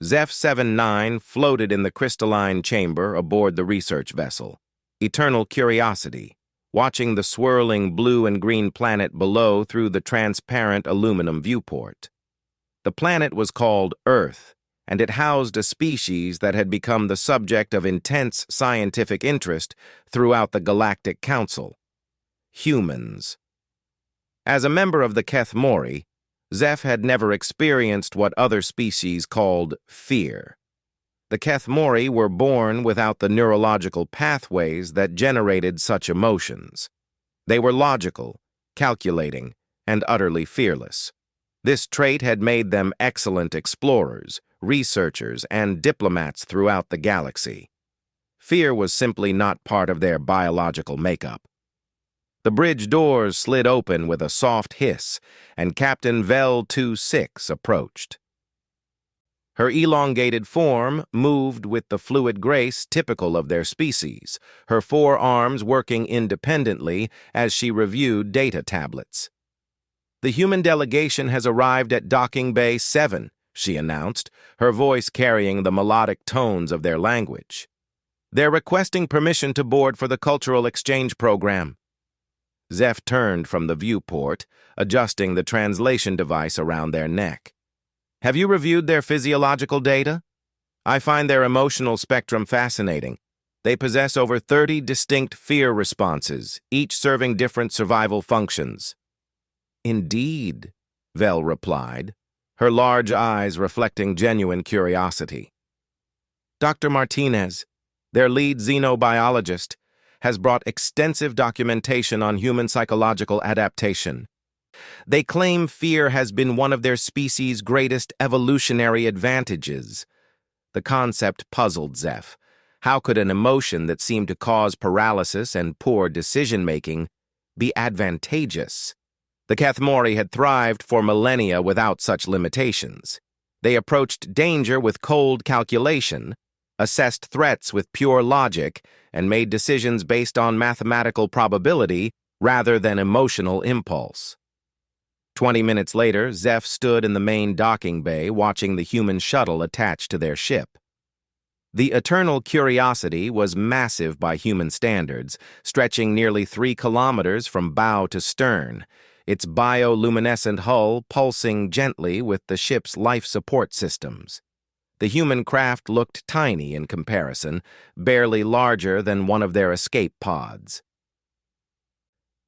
Zeph-79 floated in the crystalline chamber aboard the research vessel. Eternal curiosity, watching the swirling blue and green planet below through the transparent aluminum viewport. The planet was called Earth, and it housed a species that had become the subject of intense scientific interest throughout the Galactic Council: humans. As a member of the Keth Mori, Zeph had never experienced what other species called fear. The Keth Mori were born without the neurological pathways that generated such emotions. They were logical, calculating, and utterly fearless. This trait had made them excellent explorers, researchers, and diplomats throughout the galaxy. Fear was simply not part of their biological makeup. The bridge doors slid open with a soft hiss, and Captain Vel 26 approached. Her elongated form moved with the fluid grace typical of their species, her four arms working independently as she reviewed data tablets. "The human delegation has arrived at Docking Bay 7, she announced, her voice carrying the melodic tones of their language. "They're requesting permission to board for the cultural exchange program." Zeph turned from the viewport, adjusting the translation device around their neck. "Have you reviewed their physiological data? I find their emotional spectrum fascinating. They possess over 30 distinct fear responses, each serving different survival functions." "Indeed," Vel replied, her large eyes reflecting genuine curiosity. "Dr. Martinez, their lead xenobiologist, has brought extensive documentation on human psychological adaptation. They claim fear has been one of their species' greatest evolutionary advantages." The concept puzzled Zeph. How could an emotion that seemed to cause paralysis and poor decision-making be advantageous? The Keth Mori had thrived for millennia without such limitations. They approached danger with cold calculation, assessed threats with pure logic, and made decisions based on mathematical probability rather than emotional impulse. 20 minutes later, Zeph stood in the main docking bay watching the human shuttle attached to their ship. The Eternal Curiosity was massive by human standards, stretching nearly 3 kilometers from bow to stern, its bioluminescent hull pulsing gently with the ship's life support systems. The human craft looked tiny in comparison, barely larger than one of their escape pods.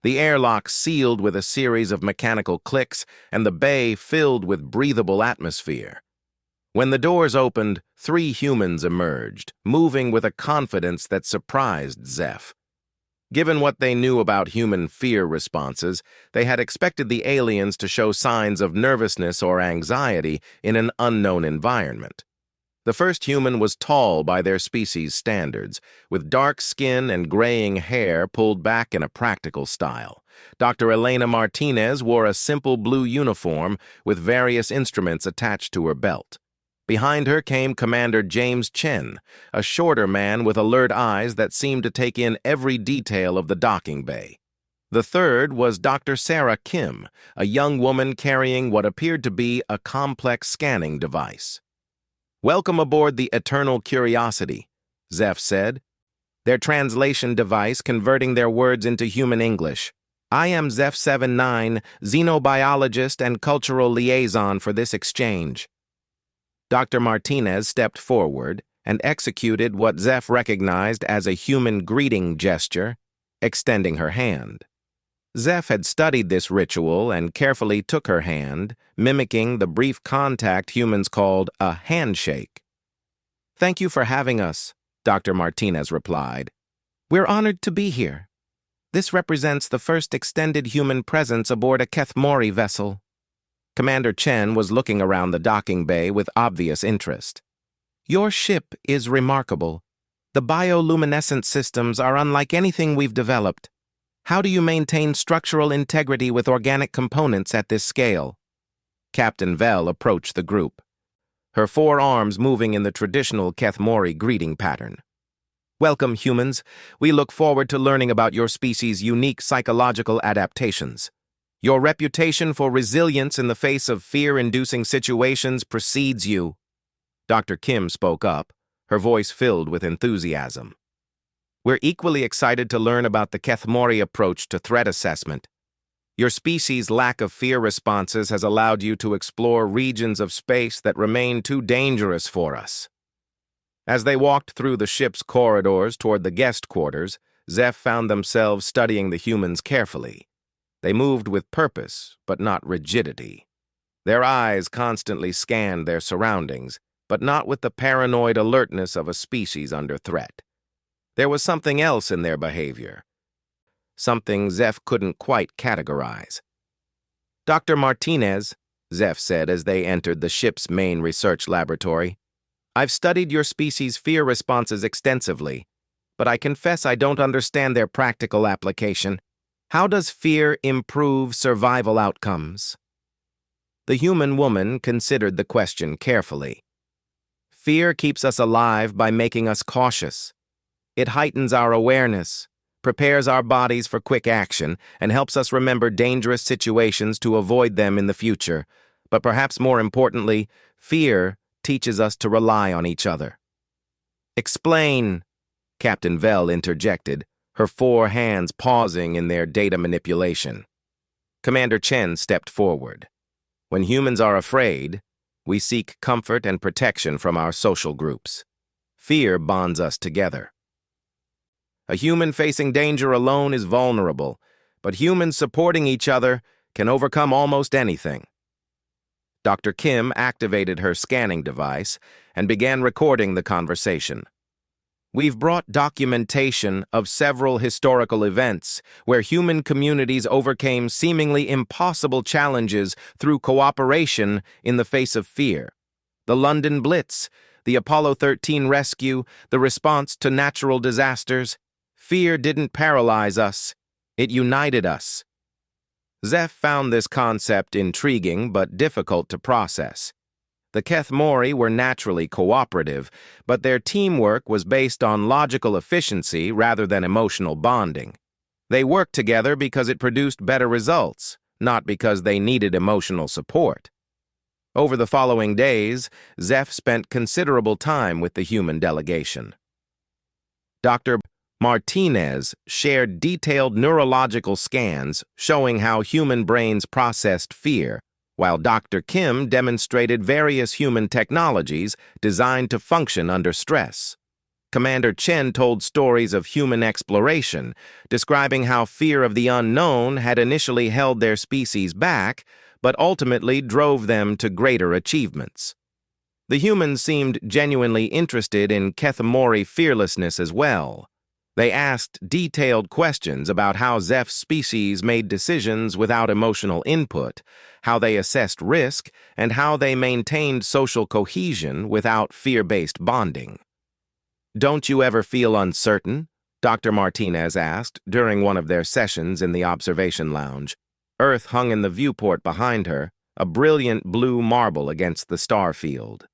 The airlock sealed with a series of mechanical clicks, and the bay filled with breathable atmosphere. When the doors opened, 3 humans emerged, moving with a confidence that surprised Zeph. Given what they knew about human fear responses, they had expected the aliens to show signs of nervousness or anxiety in an unknown environment. The first human was tall by their species' standards, with dark skin and graying hair pulled back in a practical style. Dr. Elena Martinez wore a simple blue uniform with various instruments attached to her belt. Behind her came Commander James Chen, a shorter man with alert eyes that seemed to take in every detail of the docking bay. The third was Dr. Sarah Kim, a young woman carrying what appeared to be a complex scanning device. "Welcome aboard the Eternal Curiosity," Zeph said, their translation device converting their words into human English. "I am Zeph-79, xenobiologist and cultural liaison for this exchange." Dr. Martinez stepped forward and executed what Zeph recognized as a human greeting gesture, extending her hand. Zeph had studied this ritual and carefully took her hand, mimicking the brief contact humans called a handshake. "Thank you for having us," Dr. Martinez replied. "We're honored to be here. This represents the first extended human presence aboard a Keth Mori vessel." Commander Chen was looking around the docking bay with obvious interest. "Your ship is remarkable. The bioluminescent systems are unlike anything we've developed. How do you maintain structural integrity with organic components at this scale?" Captain Vel approached the group, her 4 arms moving in the traditional Keth Mori greeting pattern. "Welcome, humans. We look forward to learning about your species' unique psychological adaptations. Your reputation for resilience in the face of fear-inducing situations precedes you." Dr. Kim spoke up, her voice filled with enthusiasm. We're equally excited to learn about the Kethmori approach to threat assessment. Your species' lack of fear responses has allowed you to explore regions of space that remain too dangerous for us. As they walked through the ship's corridors toward the guest quarters, Zeph found themselves studying the humans carefully. They moved with purpose, but not rigidity. Their eyes constantly scanned their surroundings, but not with the paranoid alertness of a species under threat. There was something else in their behavior, something Zeph couldn't quite categorize. Dr. Martinez, Zeph said as they entered the ship's main research laboratory, I've studied your species' fear responses extensively, but I confess I don't understand their practical application. How does fear improve survival outcomes? The human woman considered the question carefully. Fear keeps us alive by making us cautious. It heightens our awareness, prepares our bodies for quick action, and helps us remember dangerous situations to avoid them in the future. But perhaps more importantly, fear teaches us to rely on each other. Explain, Captain Vell interjected, her 4 hands pausing in their data manipulation. Commander Chen stepped forward. When humans are afraid, we seek comfort and protection from our social groups. Fear bonds us together. A human facing danger alone is vulnerable, but humans supporting each other can overcome almost anything. Dr. Kim activated her scanning device and began recording the conversation. We've brought documentation of several historical events where human communities overcame seemingly impossible challenges through cooperation in the face of fear. The London Blitz, the Apollo 13 rescue, the response to natural disasters. Fear didn't paralyze us, it united us. Zeph found this concept intriguing but difficult to process. The Kethmori were naturally cooperative, but their teamwork was based on logical efficiency rather than emotional bonding. They worked together because it produced better results, not because they needed emotional support. Over the following days, Zeph spent considerable time with the human delegation. Dr. Martinez shared detailed neurological scans showing how human brains processed fear, while Dr. Kim demonstrated various human technologies designed to function under stress. Commander Chen told stories of human exploration, describing how fear of the unknown had initially held their species back, but ultimately drove them to greater achievements. The humans seemed genuinely interested in Kethmori fearlessness as well. They asked detailed questions about how Zeph's species made decisions without emotional input, how they assessed risk, and how they maintained social cohesion without fear-based bonding. Don't you ever feel uncertain? Dr. Martinez asked during one of their sessions in the observation lounge. Earth hung in the viewport behind her, a brilliant blue marble against the star field.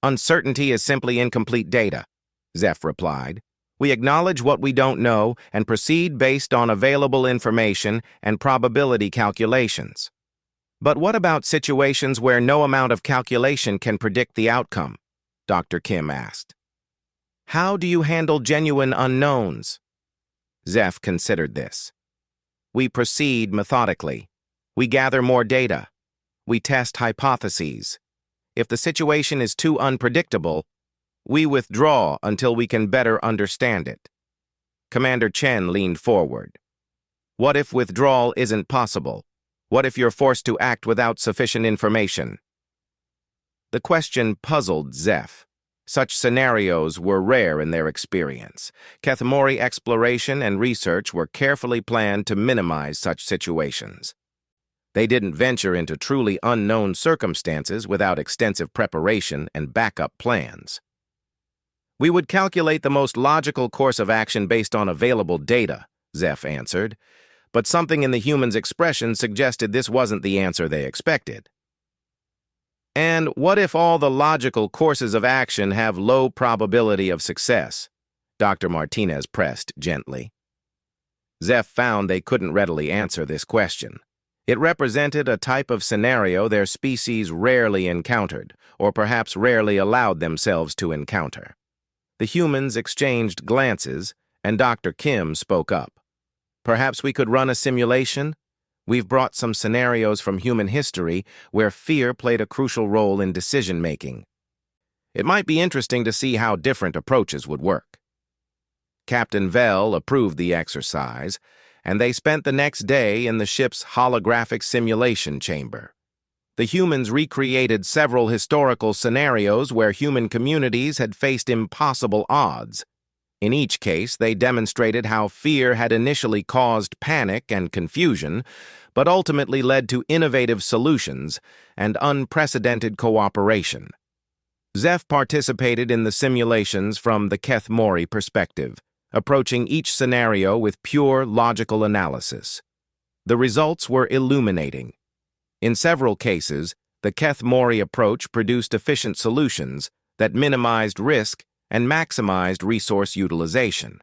Uncertainty is simply incomplete data, Zeph replied. We acknowledge what we don't know and proceed based on available information and probability calculations. But what about situations where no amount of calculation can predict the outcome? Dr. Kim asked. How do you handle genuine unknowns? Zeph considered this. We proceed methodically. We gather more data. We test hypotheses. If the situation is too unpredictable, we withdraw until we can better understand it. Commander Chen leaned forward. What if withdrawal isn't possible? What if you're forced to act without sufficient information? The question puzzled Zeph. Such scenarios were rare in their experience. Kethmori exploration and research were carefully planned to minimize such situations. They didn't venture into truly unknown circumstances without extensive preparation and backup plans. We would calculate the most logical course of action based on available data, Zeph answered, but something in the human's expression suggested this wasn't the answer they expected. And what if all the logical courses of action have low probability of success? Dr. Martinez pressed gently. Zeph found they couldn't readily answer this question. It represented a type of scenario their species rarely encountered, or perhaps rarely allowed themselves to encounter. The humans exchanged glances, and Dr. Kim spoke up. "Perhaps we could run a simulation? We've brought some scenarios from human history where fear played a crucial role in decision-making. It might be interesting to see how different approaches would work." Captain Vell approved the exercise, and they spent the next day in the ship's holographic simulation chamber. The humans recreated several historical scenarios where human communities had faced impossible odds. In each case, they demonstrated how fear had initially caused panic and confusion, but ultimately led to innovative solutions and unprecedented cooperation. Zeph participated in the simulations from the Keth Mori perspective, approaching each scenario with pure logical analysis. The results were illuminating. In several cases, the Keth Mori approach produced efficient solutions that minimized risk and maximized resource utilization.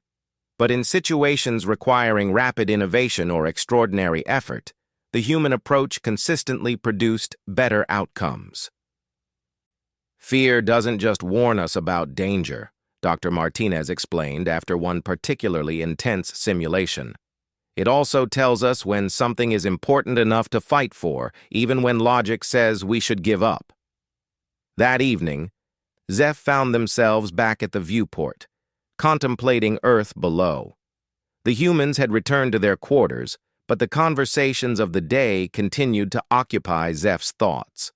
But in situations requiring rapid innovation or extraordinary effort, the human approach consistently produced better outcomes. "Fear doesn't just warn us about danger," Dr. Martinez explained after one particularly intense simulation. "It also tells us when something is important enough to fight for, even when logic says we should give up." That evening, Zeph found themselves back at the viewport, contemplating Earth below. The humans had returned to their quarters, but the conversations of the day continued to occupy Zeph's thoughts.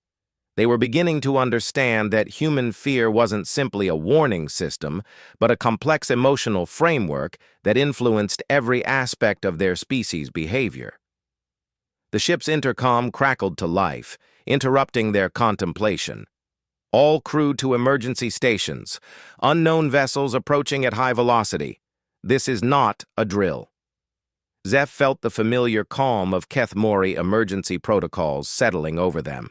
They were beginning to understand that human fear wasn't simply a warning system, but a complex emotional framework that influenced every aspect of their species' behavior. The ship's intercom crackled to life, interrupting their contemplation. "All crew to emergency stations. Unknown vessels approaching at high velocity. This is not a drill." Zeph felt the familiar calm of Keth Mori emergency protocols settling over them.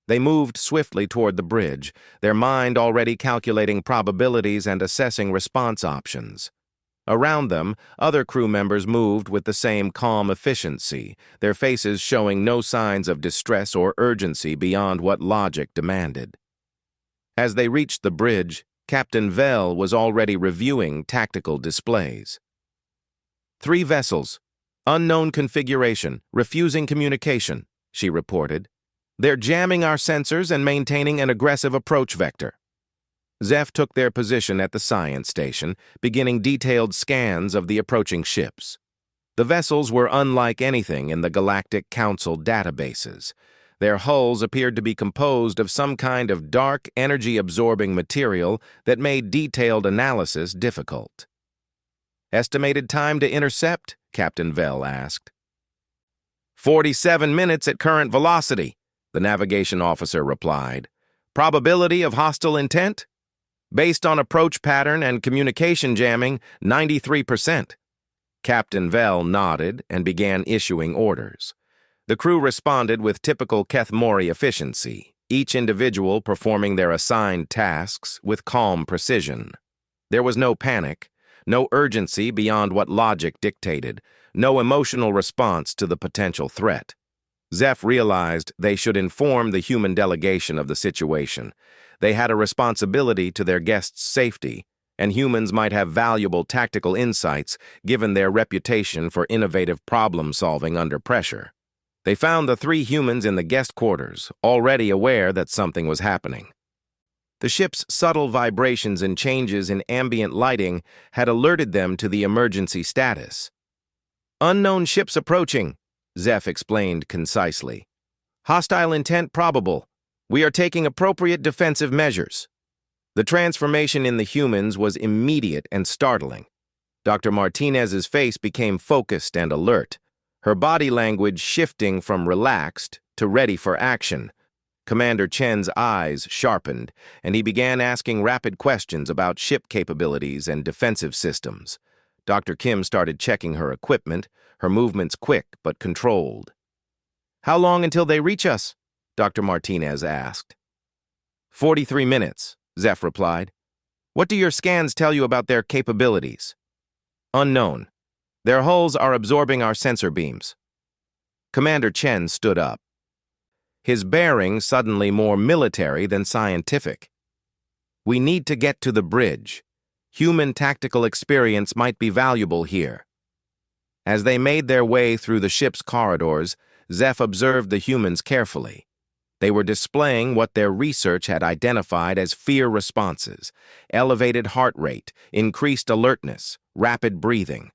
They moved swiftly toward the bridge, their mind already calculating probabilities and assessing response options. Around them, other crew members moved with the same calm efficiency, their faces showing no signs of distress or urgency beyond what logic demanded. As they reached the bridge, Captain Vell was already reviewing tactical displays. "3 vessels. Unknown configuration, refusing communication," she reported. "They're jamming our sensors and maintaining an aggressive approach vector." Zeph took their position at the science station, beginning detailed scans of the approaching ships. The vessels were unlike anything in the Galactic Council databases. Their hulls appeared to be composed of some kind of dark, energy-absorbing material that made detailed analysis difficult. "Estimated time to intercept?" Captain Vell asked. 47 minutes at current velocity," the navigation officer replied. "Probability of hostile intent? Based on approach pattern and communication jamming, 93%. Captain Vell nodded and began issuing orders. The crew responded with typical Keth Mori efficiency, each individual performing their assigned tasks with calm precision. There was no panic, no urgency beyond what logic dictated, no emotional response to the potential threat. Zeph realized they should inform the human delegation of the situation. They had a responsibility to their guests' safety, and humans might have valuable tactical insights given their reputation for innovative problem-solving under pressure. They found the 3 humans in the guest quarters, already aware that something was happening. The ship's subtle vibrations and changes in ambient lighting had alerted them to the emergency status. "Unknown ships approaching," Zeph explained concisely. "Hostile intent probable. We are taking appropriate defensive measures." The transformation in the humans was immediate and startling. Dr. Martinez's face became focused and alert, her body language shifting from relaxed to ready for action. Commander Chen's eyes sharpened, and he began asking rapid questions about ship capabilities and defensive systems. Dr. Kim started checking her equipment, her movements quick but controlled. "How long until they reach us?" Dr. Martinez asked. 43 minutes, Zeph replied. "What do your scans tell you about their capabilities?" "Unknown. Their hulls are absorbing our sensor beams." Commander Chen stood up, his bearing suddenly more military than scientific. "We need to get to the bridge. Human tactical experience might be valuable here." As they made their way through the ship's corridors, Zeph observed the humans carefully. They were displaying what their research had identified as fear responses: elevated heart rate, increased alertness, rapid breathing.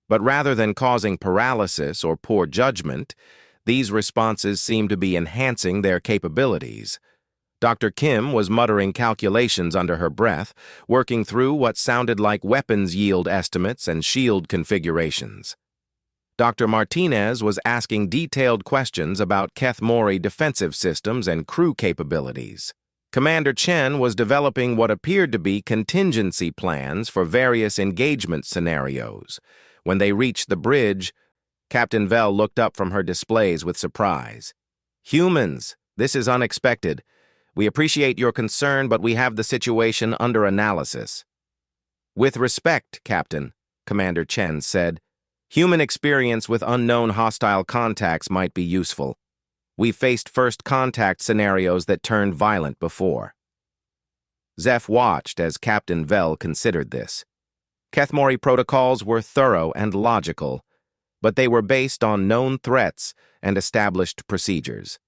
But rather than causing paralysis or poor judgment, these responses seemed to be enhancing their capabilities. Dr. Kim was muttering calculations under her breath, working through what sounded like weapons yield estimates and shield configurations. Dr. Martinez was asking detailed questions about Keth Mori defensive systems and crew capabilities. Commander Chen was developing what appeared to be contingency plans for various engagement scenarios. When they reached the bridge, Captain Vell looked up from her displays with surprise. "Humans, this is unexpected. We appreciate your concern, but we have the situation under analysis." "With respect, Captain," Commander Chen said, "human experience with unknown hostile contacts might be useful. We faced first contact scenarios that turned violent before." Zeph watched as Captain Vell considered this. Keth Mori protocols were thorough and logical, but they were based on known threats and established procedures.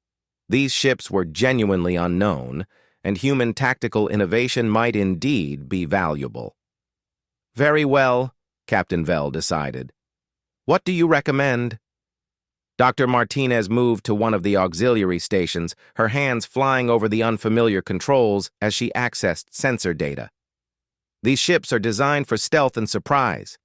These ships were genuinely unknown, and human tactical innovation might indeed be valuable. "Very well," Captain Vell decided. "What do you recommend?" Dr. Martinez moved to one of the auxiliary stations, her hands flying over the unfamiliar controls as she accessed sensor data. "These ships are designed for stealth and surprise.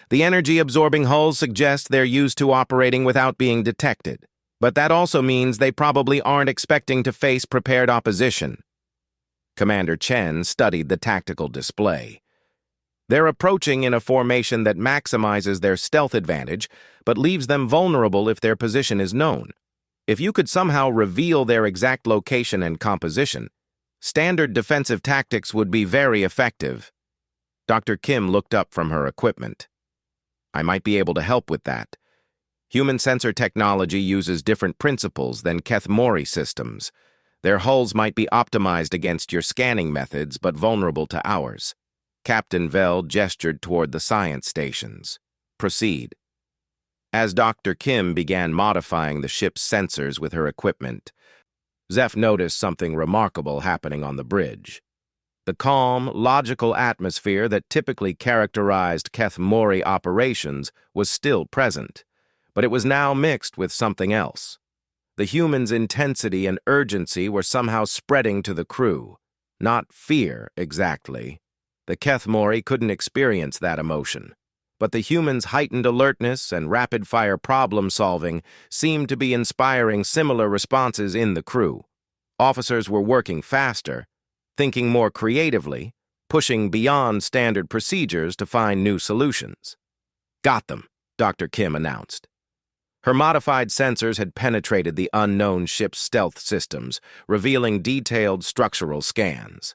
The energy-absorbing hulls suggest they're used to operating without being detected, but that also means they probably aren't expecting to face prepared opposition." Commander Chen studied the tactical display. "They're approaching in a formation that maximizes their stealth advantage, but leaves them vulnerable if their position is known. If you could somehow reveal their exact location and composition, standard defensive tactics would be very effective." Dr. Kim looked up from her equipment. "I might be able to help with that. Human sensor technology uses different principles than Keth Mori systems. Their hulls might be optimized against your scanning methods, but vulnerable to ours." Captain Vell gestured toward the science stations. "Proceed." As Dr. Kim began modifying the ship's sensors with her equipment, Zeph noticed something remarkable happening on the bridge. The calm, logical atmosphere that typically characterized Keth Mori operations was still present, but it was now mixed with something else. The humans' intensity and urgency were somehow spreading to the crew. Not fear, exactly. The Keth Mori couldn't experience that emotion, but the humans' heightened alertness and rapid-fire problem-solving seemed to be inspiring similar responses in the crew. Officers were working faster, thinking more creatively, pushing beyond standard procedures to find new solutions. "Got them," Dr. Kim announced. Her modified sensors had penetrated the unknown ship's stealth systems, revealing detailed structural scans.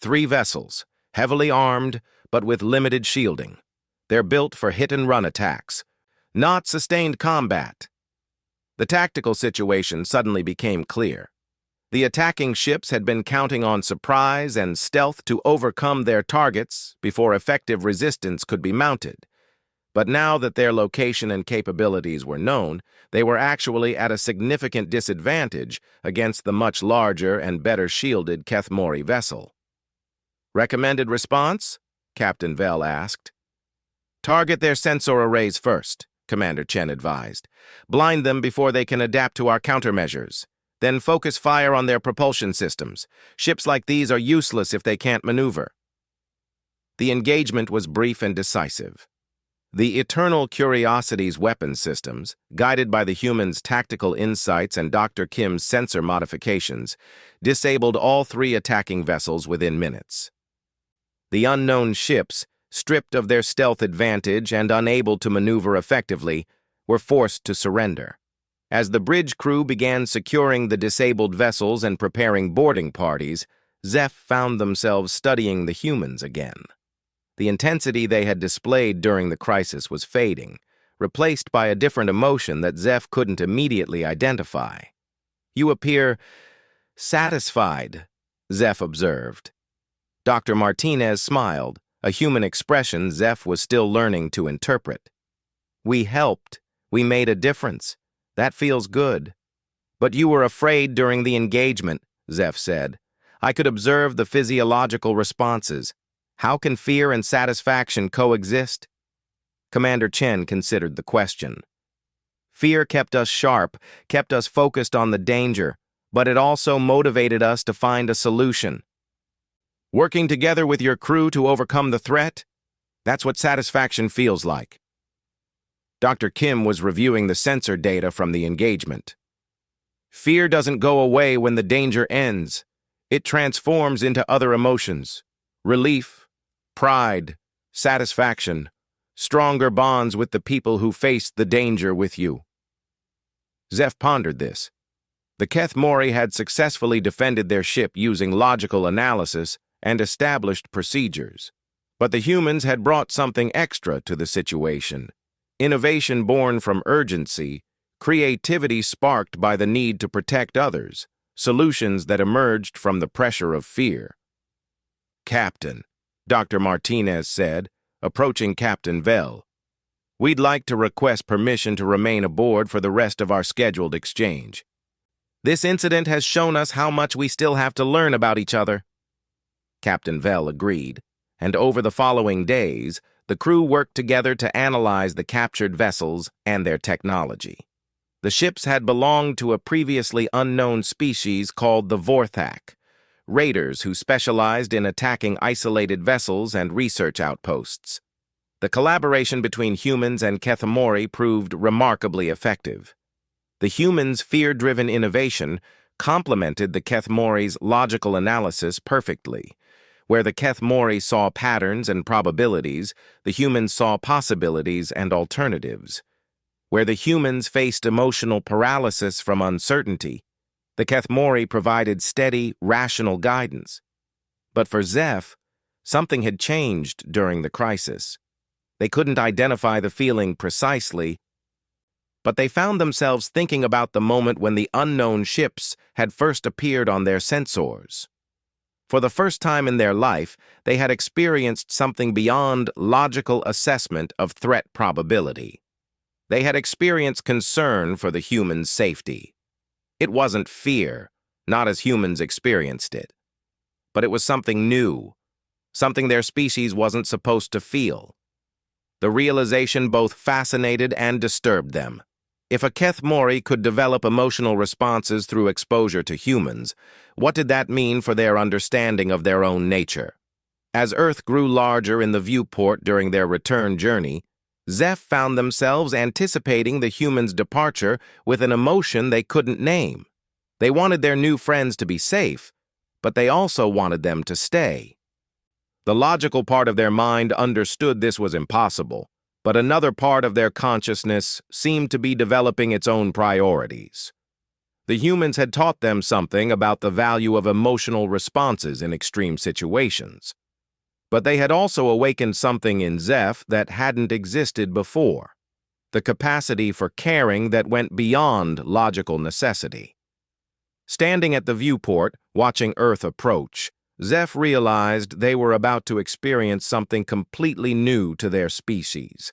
3 vessels, heavily armed, but with limited shielding. They're built for hit-and-run attacks, not sustained combat. The tactical situation suddenly became clear. The attacking ships had been counting on surprise and stealth to overcome their targets before effective resistance could be mounted. But now that their location and capabilities were known, they were actually at a significant disadvantage against the much larger and better shielded Keth Mori vessel. "Recommended response?" Captain Vell asked. "Target their sensor arrays first," Commander Chen advised. "Blind them before they can adapt to our countermeasures. Then focus fire on their propulsion systems. Ships like these are useless if they can't maneuver." The engagement was brief and decisive. The Eternal Curiosity's weapon systems, guided by the humans' tactical insights and Dr. Kim's sensor modifications, disabled all 3 attacking vessels within minutes. The unknown ships, stripped of their stealth advantage and unable to maneuver effectively, were forced to surrender. As the bridge crew began securing the disabled vessels and preparing boarding parties, Zeph found themselves studying the humans again. The intensity they had displayed during the crisis was fading, replaced by a different emotion that Zeph couldn't immediately identify. "You appear satisfied," Zeph observed. Dr. Martinez smiled, a human expression Zeph was still learning to interpret. "We helped. We made a difference. That feels good." "But you were afraid during the engagement," Zeph said. "I could observe the physiological responses. How can fear and satisfaction coexist?" Commander Chen considered the question. "Fear kept us sharp, kept us focused on the danger, but it also motivated us to find a solution. Working together with your crew to overcome the threat? That's what satisfaction feels like." Dr. Kim was reviewing the sensor data from the engagement. "Fear doesn't go away when the danger ends. It transforms into other emotions. Relief, pride, satisfaction, stronger bonds with the people who faced the danger with you." Zeph pondered this. The Keth Mori had successfully defended their ship using logical analysis and established procedures. But the humans had brought something extra to the situation. Innovation born from urgency, creativity sparked by the need to protect others, solutions that emerged from the pressure of fear. "Captain," Dr. Martinez said, approaching Captain Vell, "we'd like to request permission to remain aboard for the rest of our scheduled exchange. This incident has shown us how much we still have to learn about each other." Captain Vell agreed, and over the following days, the crew worked together to analyze the captured vessels and their technology. The ships had belonged to a previously unknown species called the Vorthak, raiders who specialized in attacking isolated vessels and research outposts. The collaboration between humans and Kethemori proved remarkably effective. The humans' fear-driven innovation complemented the Kethemori's logical analysis perfectly. Where the Kethemori saw patterns and probabilities, the humans saw possibilities and alternatives. Where the humans faced emotional paralysis from uncertainty, the Kethemori provided steady, rational guidance. But for Zeph, something had changed during the crisis. They couldn't identify the feeling precisely, but they found themselves thinking about the moment when the unknown ships had first appeared on their sensors. For the first time in their life, they had experienced something beyond logical assessment of threat probability. They had experienced concern for the humans' safety. It wasn't fear, not as humans experienced it. But it was something new, something their species wasn't supposed to feel. The realization both fascinated and disturbed them. If a Kethemori could develop emotional responses through exposure to humans, what did that mean for their understanding of their own nature? As Earth grew larger in the viewport during their return journey, Zeph found themselves anticipating the humans' departure with an emotion they couldn't name. They wanted their new friends to be safe, but they also wanted them to stay. The logical part of their mind understood this was impossible, but another part of their consciousness seemed to be developing its own priorities. The humans had taught them something about the value of emotional responses in extreme situations. But they had also awakened something in Zeph that hadn't existed before, the capacity for caring that went beyond logical necessity. Standing at the viewport, watching Earth approach, Zeph realized they were about to experience something completely new to their species.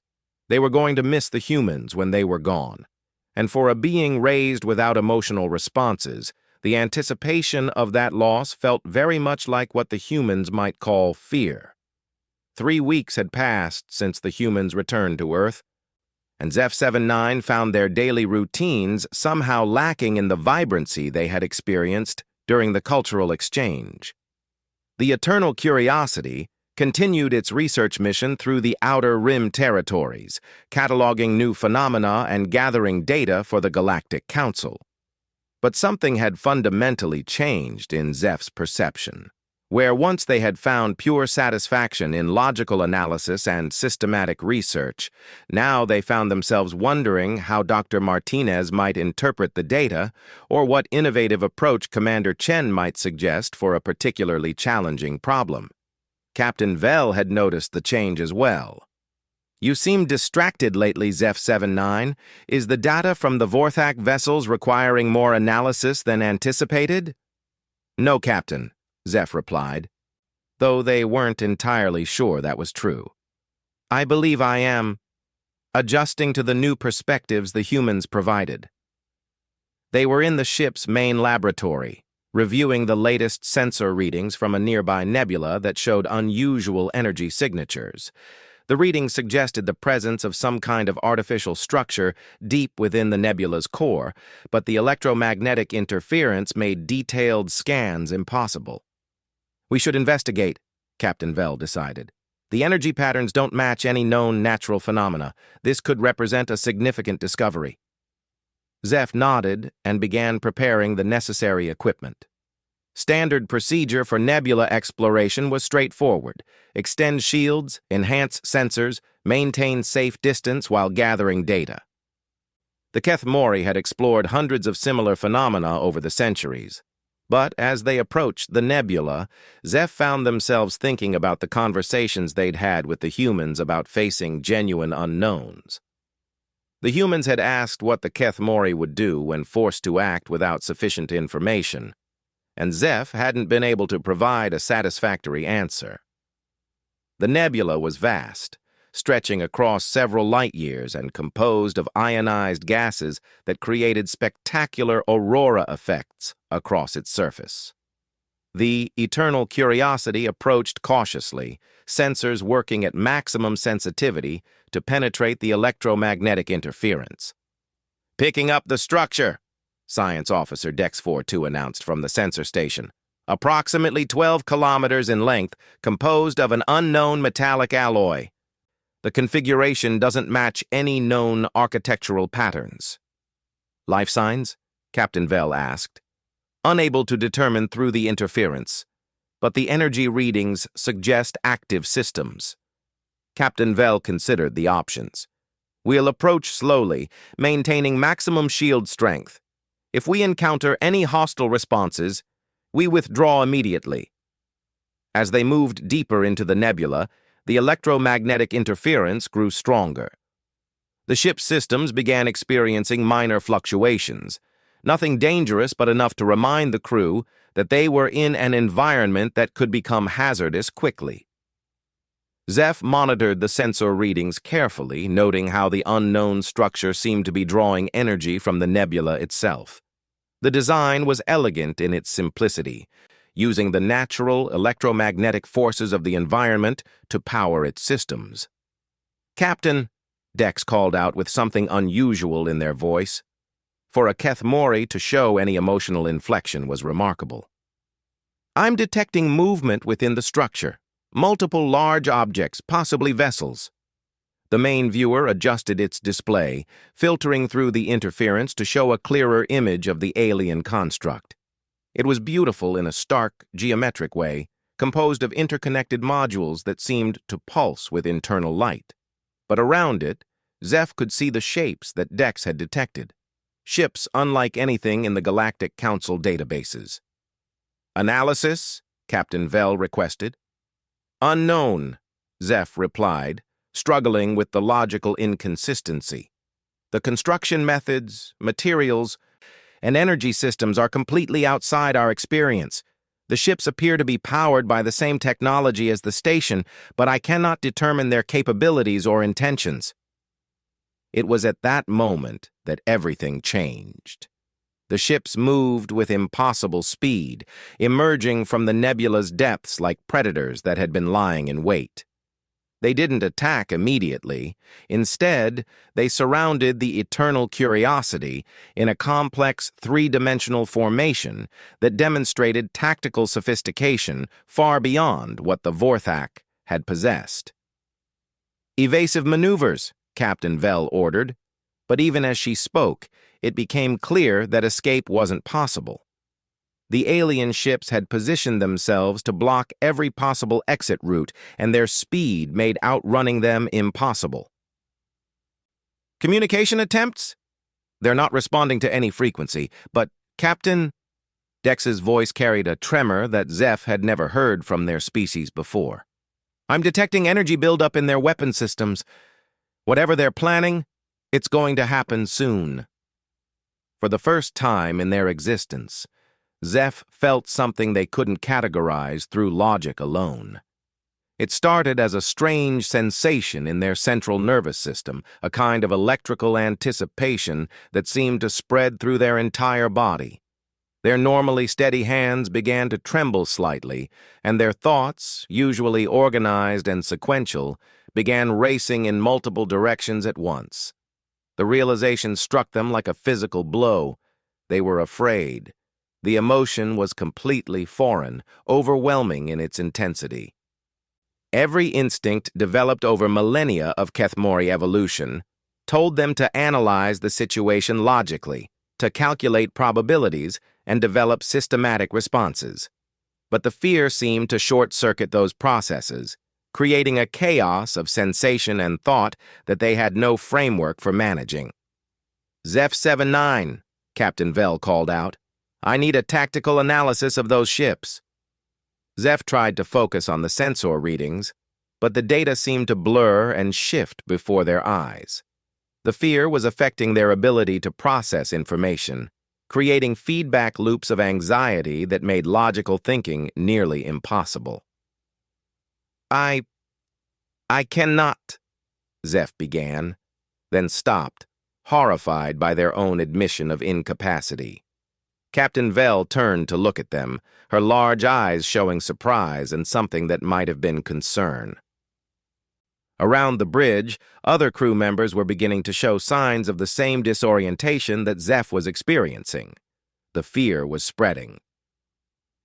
They were going to miss the humans when they were gone. And for a being raised without emotional responses, the anticipation of that loss felt very much like what the humans might call fear. 3 weeks had passed since the humans returned to Earth, and Zeph 79 found their daily routines somehow lacking in the vibrancy they had experienced during the cultural exchange. The Eternal Curiosity continued its research mission through the Outer Rim territories, cataloging new phenomena and gathering data for the Galactic Council. But something had fundamentally changed in Zeph's perception. Where once they had found pure satisfaction in logical analysis and systematic research, now they found themselves wondering how Dr. Martinez might interpret the data or what innovative approach Commander Chen might suggest for a particularly challenging problem. Captain Vell had noticed the change as well. You seem distracted lately, Zeph-79. Is the data from the Vorthak vessels requiring more analysis than anticipated? No, Captain, Zeph replied, though they weren't entirely sure that was true. I believe I am adjusting to the new perspectives the humans provided. They were in the ship's main laboratory, reviewing the latest sensor readings from a nearby nebula that showed unusual energy signatures. The readings suggested the presence of some kind of artificial structure deep within the nebula's core, but the electromagnetic interference made detailed scans impossible. We should investigate, Captain Vell decided. The energy patterns don't match any known natural phenomena. This could represent a significant discovery. Zeph nodded and began preparing the necessary equipment. Standard procedure for nebula exploration was straightforward. Extend shields, enhance sensors, maintain safe distance while gathering data. The Keth Mori had explored hundreds of similar phenomena over the centuries. But as they approached the nebula, Zeph found themselves thinking about the conversations they'd had with the humans about facing genuine unknowns. The humans had asked what the Keth Mori would do when forced to act without sufficient information, and Zeph hadn't been able to provide a satisfactory answer. The nebula was vast, stretching across several light years and composed of ionized gases that created spectacular aurora effects across its surface. The Eternal Curiosity approached cautiously, sensors working at maximum sensitivity to penetrate the electromagnetic interference. "Picking up the structure," Science Officer Dex-42 announced from the sensor station. "Approximately 12 kilometers in length, composed of an unknown metallic alloy. The configuration doesn't match any known architectural patterns." "Life signs?" Captain Vell asked. "Unable to determine through the interference, but the energy readings suggest active systems." Captain Vell considered the options. "We'll approach slowly, maintaining maximum shield strength. If we encounter any hostile responses, we withdraw immediately." As they moved deeper into the nebula, the electromagnetic interference grew stronger. The ship's systems began experiencing minor fluctuations, nothing dangerous but enough to remind the crew that they were in an environment that could become hazardous quickly. Zeph monitored the sensor readings carefully, noting how the unknown structure seemed to be drawing energy from the nebula itself. The design was elegant in its simplicity, using the natural electromagnetic forces of the environment to power its systems. "Captain," Dex called out with something unusual in their voice. For a Keth Mori to show any emotional inflection was remarkable. "I'm detecting movement within the structure. Multiple large objects, possibly vessels." The main viewer adjusted its display, filtering through the interference to show a clearer image of the alien construct. It was beautiful in a stark, geometric way, composed of interconnected modules that seemed to pulse with internal light. But around it, Zeph could see the shapes that Dex had detected. Ships unlike anything in the Galactic Council databases. "Analysis?" Captain Vell requested. "Unknown," Zeph replied, struggling with the logical inconsistency. "The construction methods, materials, and energy systems are completely outside our experience. The ships appear to be powered by the same technology as the station, but I cannot determine their capabilities or intentions." It was at that moment that everything changed. The ships moved with impossible speed, emerging from the nebula's depths like predators that had been lying in wait. They didn't attack immediately. Instead, they surrounded the Eternal Curiosity in a complex three-dimensional formation that demonstrated tactical sophistication far beyond what the Vorthak had possessed. "Evasive maneuvers," Captain Vell ordered, but even as she spoke, it became clear that escape wasn't possible. The alien ships had positioned themselves to block every possible exit route, and their speed made outrunning them impossible. "Communication attempts?" "They're not responding to any frequency, but, Captain..." Dex's voice carried a tremor that Zeph had never heard from their species before. "I'm detecting energy buildup in their weapon systems. Whatever they're planning, it's going to happen soon. For the first time in their existence, Zeph felt something they couldn't categorize through logic alone. It started as a strange sensation in their central nervous system, a kind of electrical anticipation that seemed to spread through their entire body. Their normally steady hands began to tremble slightly, and their thoughts, usually organized and sequential, began racing in multiple directions at once. The realization struck them like a physical blow. They were afraid. The emotion was completely foreign, overwhelming in its intensity. Every instinct developed over millennia of Kethmori evolution told them to analyze the situation logically, to calculate probabilities, and develop systematic responses. But the fear seemed to short-circuit those processes, creating a chaos of sensation and thought that they had no framework for managing. "Zeph 7-9, Captain Vell called out. "I need a tactical analysis of those ships." Zeph tried to focus on the sensor readings, but the data seemed to blur and shift before their eyes. The fear was affecting their ability to process information, creating feedback loops of anxiety that made logical thinking nearly impossible. I cannot," Zeph began, then stopped, horrified by their own admission of incapacity. Captain Vell turned to look at them, her large eyes showing surprise and something that might have been concern. Around the bridge, other crew members were beginning to show signs of the same disorientation that Zeph was experiencing. The fear was spreading.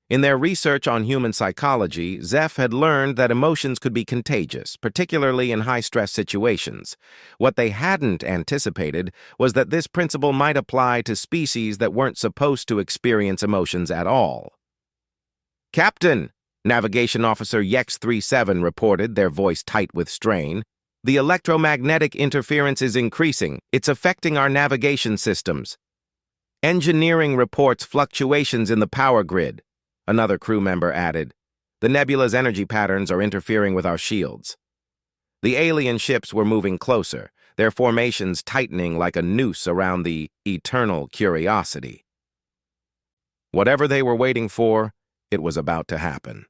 In their research on human psychology, Zeph had learned that emotions could be contagious, particularly in high-stress situations. What they hadn't anticipated was that this principle might apply to species that weren't supposed to experience emotions at all. "Captain," Navigation Officer Yex-37 reported, their voice tight with strain, "the electromagnetic interference is increasing. It's affecting our navigation systems." "Engineering reports fluctuations in the power grid," another crew member added. "The nebula's energy patterns are interfering with our shields." The alien ships were moving closer, their formations tightening like a noose around the eternal curiosity. Whatever they were waiting for, it was about to happen.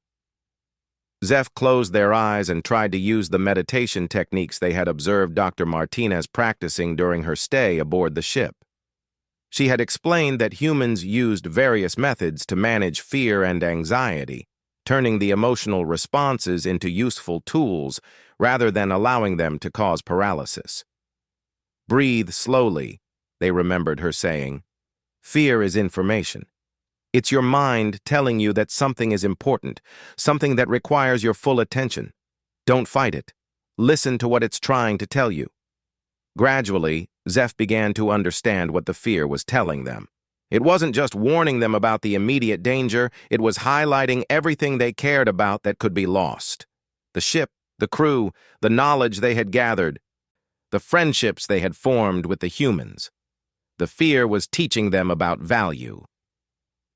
Zeph closed their eyes and tried to use the meditation techniques they had observed Dr. Martinez practicing during her stay aboard the ship. She had explained that humans used various methods to manage fear and anxiety, turning the emotional responses into useful tools rather than allowing them to cause paralysis. "Breathe slowly," they remembered her saying. "Fear is information. It's your mind telling you that something is important, something that requires your full attention. Don't fight it. Listen to what it's trying to tell you." Gradually, Zeph began to understand what the fear was telling them. It wasn't just warning them about the immediate danger, it was highlighting everything they cared about that could be lost. The ship, the crew, the knowledge they had gathered, the friendships they had formed with the humans. The fear was teaching them about value.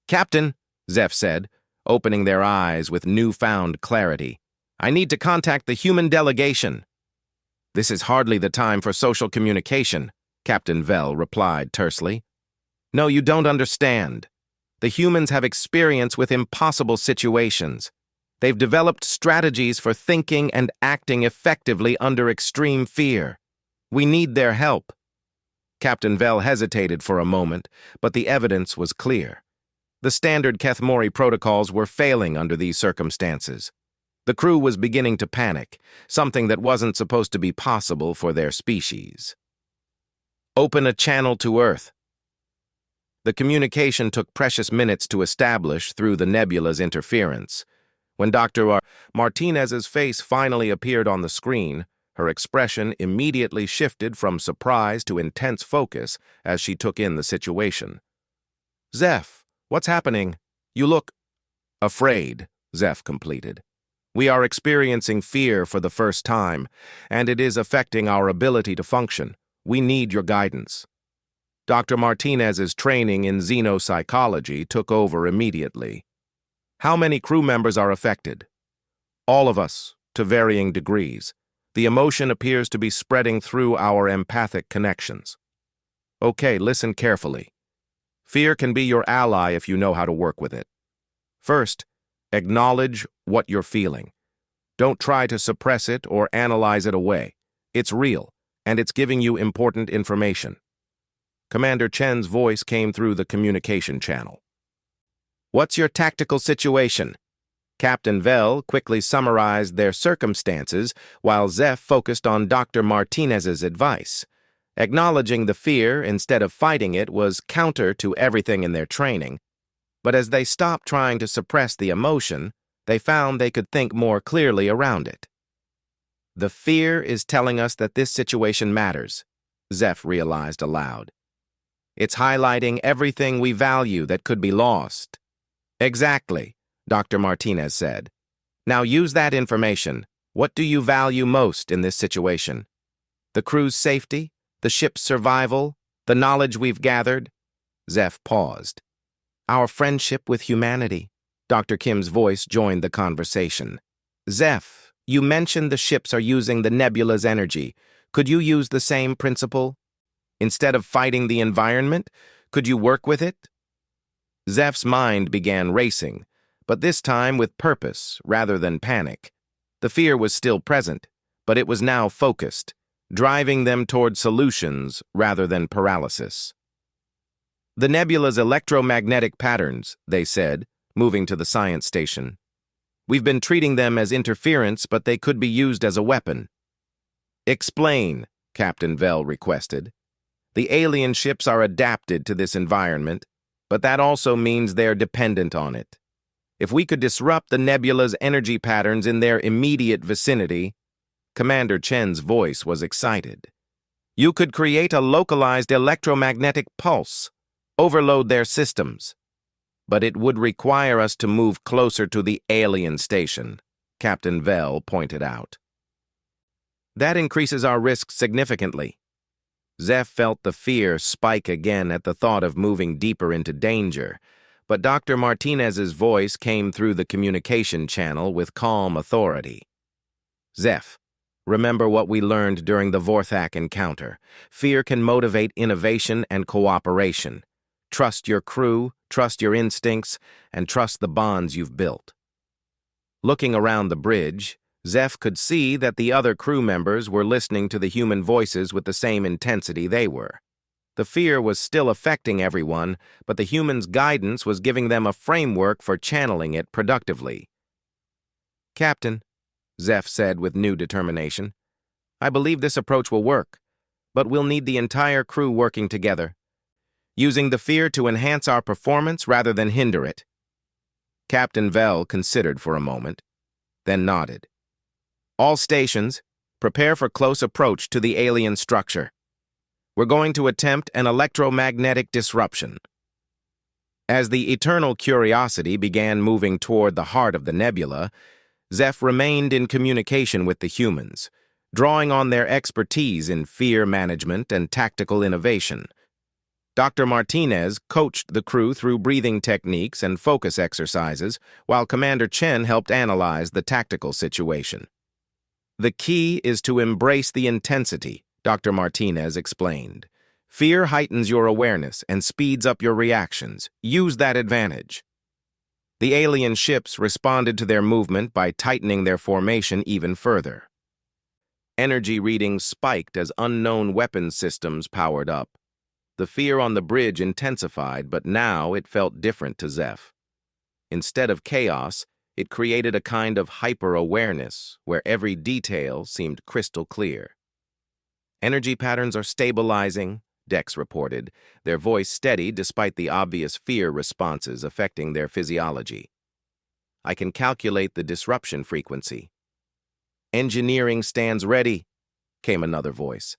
"Captain," Zeph said, opening their eyes with newfound clarity, "I need to contact the human delegation." "This is hardly the time for social communication," Captain Vell replied tersely. "No, you don't understand. The humans have experience with impossible situations. They've developed strategies for thinking and acting effectively under extreme fear. We need their help." Captain Vell hesitated for a moment, but the evidence was clear. The standard Kethmori protocols were failing under these circumstances. The crew was beginning to panic, something that wasn't supposed to be possible for their species. "Open a channel to Earth." The communication took precious minutes to establish through the nebula's interference. When Dr. Martinez's face finally appeared on the screen, her expression immediately shifted from surprise to intense focus as she took in the situation. "Zeph, what's happening? You look..." "Afraid," Zeph completed. "We are experiencing fear for the first time, and it is affecting our ability to function. We need your guidance." Dr. Martinez's training in xenopsychology took over immediately. "How many crew members are affected?" "All of us, to varying degrees. The emotion appears to be spreading through our empathic connections. Okay, listen carefully. Fear can be your ally if you know how to work with it. First, acknowledge what you're feeling. Don't try to suppress it or analyze it away. It's real, and it's giving you important information. Commander Chen's voice came through the communication channel. What's your tactical situation? Captain Vell quickly summarized their circumstances while Zeph focused on Dr. Martinez's advice. Acknowledging the fear instead of fighting it was counter to everything in their training, but as they stopped trying to suppress the emotion, they found they could think more clearly around it. The fear is telling us that this situation matters, Zeph realized aloud. It's highlighting everything we value that could be lost. Exactly, Dr. Martinez said. Now use that information. What do you value most in this situation? The crew's safety? The ship's survival? The knowledge we've gathered? Zeph paused. Our friendship with humanity. Dr. Kim's voice joined the conversation. Zeph, you mentioned the ships are using the nebula's energy. Could you use the same principle? Instead of fighting the environment, could you work with it? Zeph's mind began racing, but this time with purpose rather than panic. The fear was still present, but it was now focused, driving them toward solutions rather than paralysis. The nebula's electromagnetic patterns, they said, moving to the science station. We've been treating them as interference, but they could be used as a weapon. Explain, Captain Vell requested. The alien ships are adapted to this environment, but that also means they're dependent on it. If we could disrupt the nebula's energy patterns in their immediate vicinity, Commander Chen's voice was excited. You could create a localized electromagnetic pulse, overload their systems. But it would require us to move closer to the alien station, Captain Vell pointed out. That increases our risks significantly. Zeph felt the fear spike again at the thought of moving deeper into danger, but Dr. Martinez's voice came through the communication channel with calm authority. Zeph, remember what we learned during the Vorthak encounter. Fear can motivate innovation and cooperation. Trust your crew, trust your instincts, and trust the bonds you've built. Looking around the bridge, Zeph could see that the other crew members were listening to the human voices with the same intensity they were. The fear was still affecting everyone, but the humans' guidance was giving them a framework for channeling it productively. Captain, Zeph said with new determination, I believe this approach will work, but we'll need the entire crew working together, using the fear to enhance our performance rather than hinder it. Captain Vell considered for a moment, then nodded. All stations, prepare for close approach to the alien structure. We're going to attempt an electromagnetic disruption. As the eternal curiosity began moving toward the heart of the nebula, Zeph remained in communication with the humans, drawing on their expertise in fear management and tactical innovation. Dr. Martinez coached the crew through breathing techniques and focus exercises, while Commander Chen helped analyze the tactical situation. The key is to embrace the intensity, Dr. Martinez explained. Fear heightens your awareness and speeds up your reactions. Use that advantage. The alien ships responded to their movement by tightening their formation even further. Energy readings spiked as unknown weapon systems powered up. The fear on the bridge intensified, but now it felt different to Zeph. Instead of chaos, it created a kind of hyper-awareness where every detail seemed crystal clear. Energy patterns are stabilizing, Dex reported, their voice steady despite the obvious fear responses affecting their physiology. I can calculate the disruption frequency. Engineering stands ready, came another voice.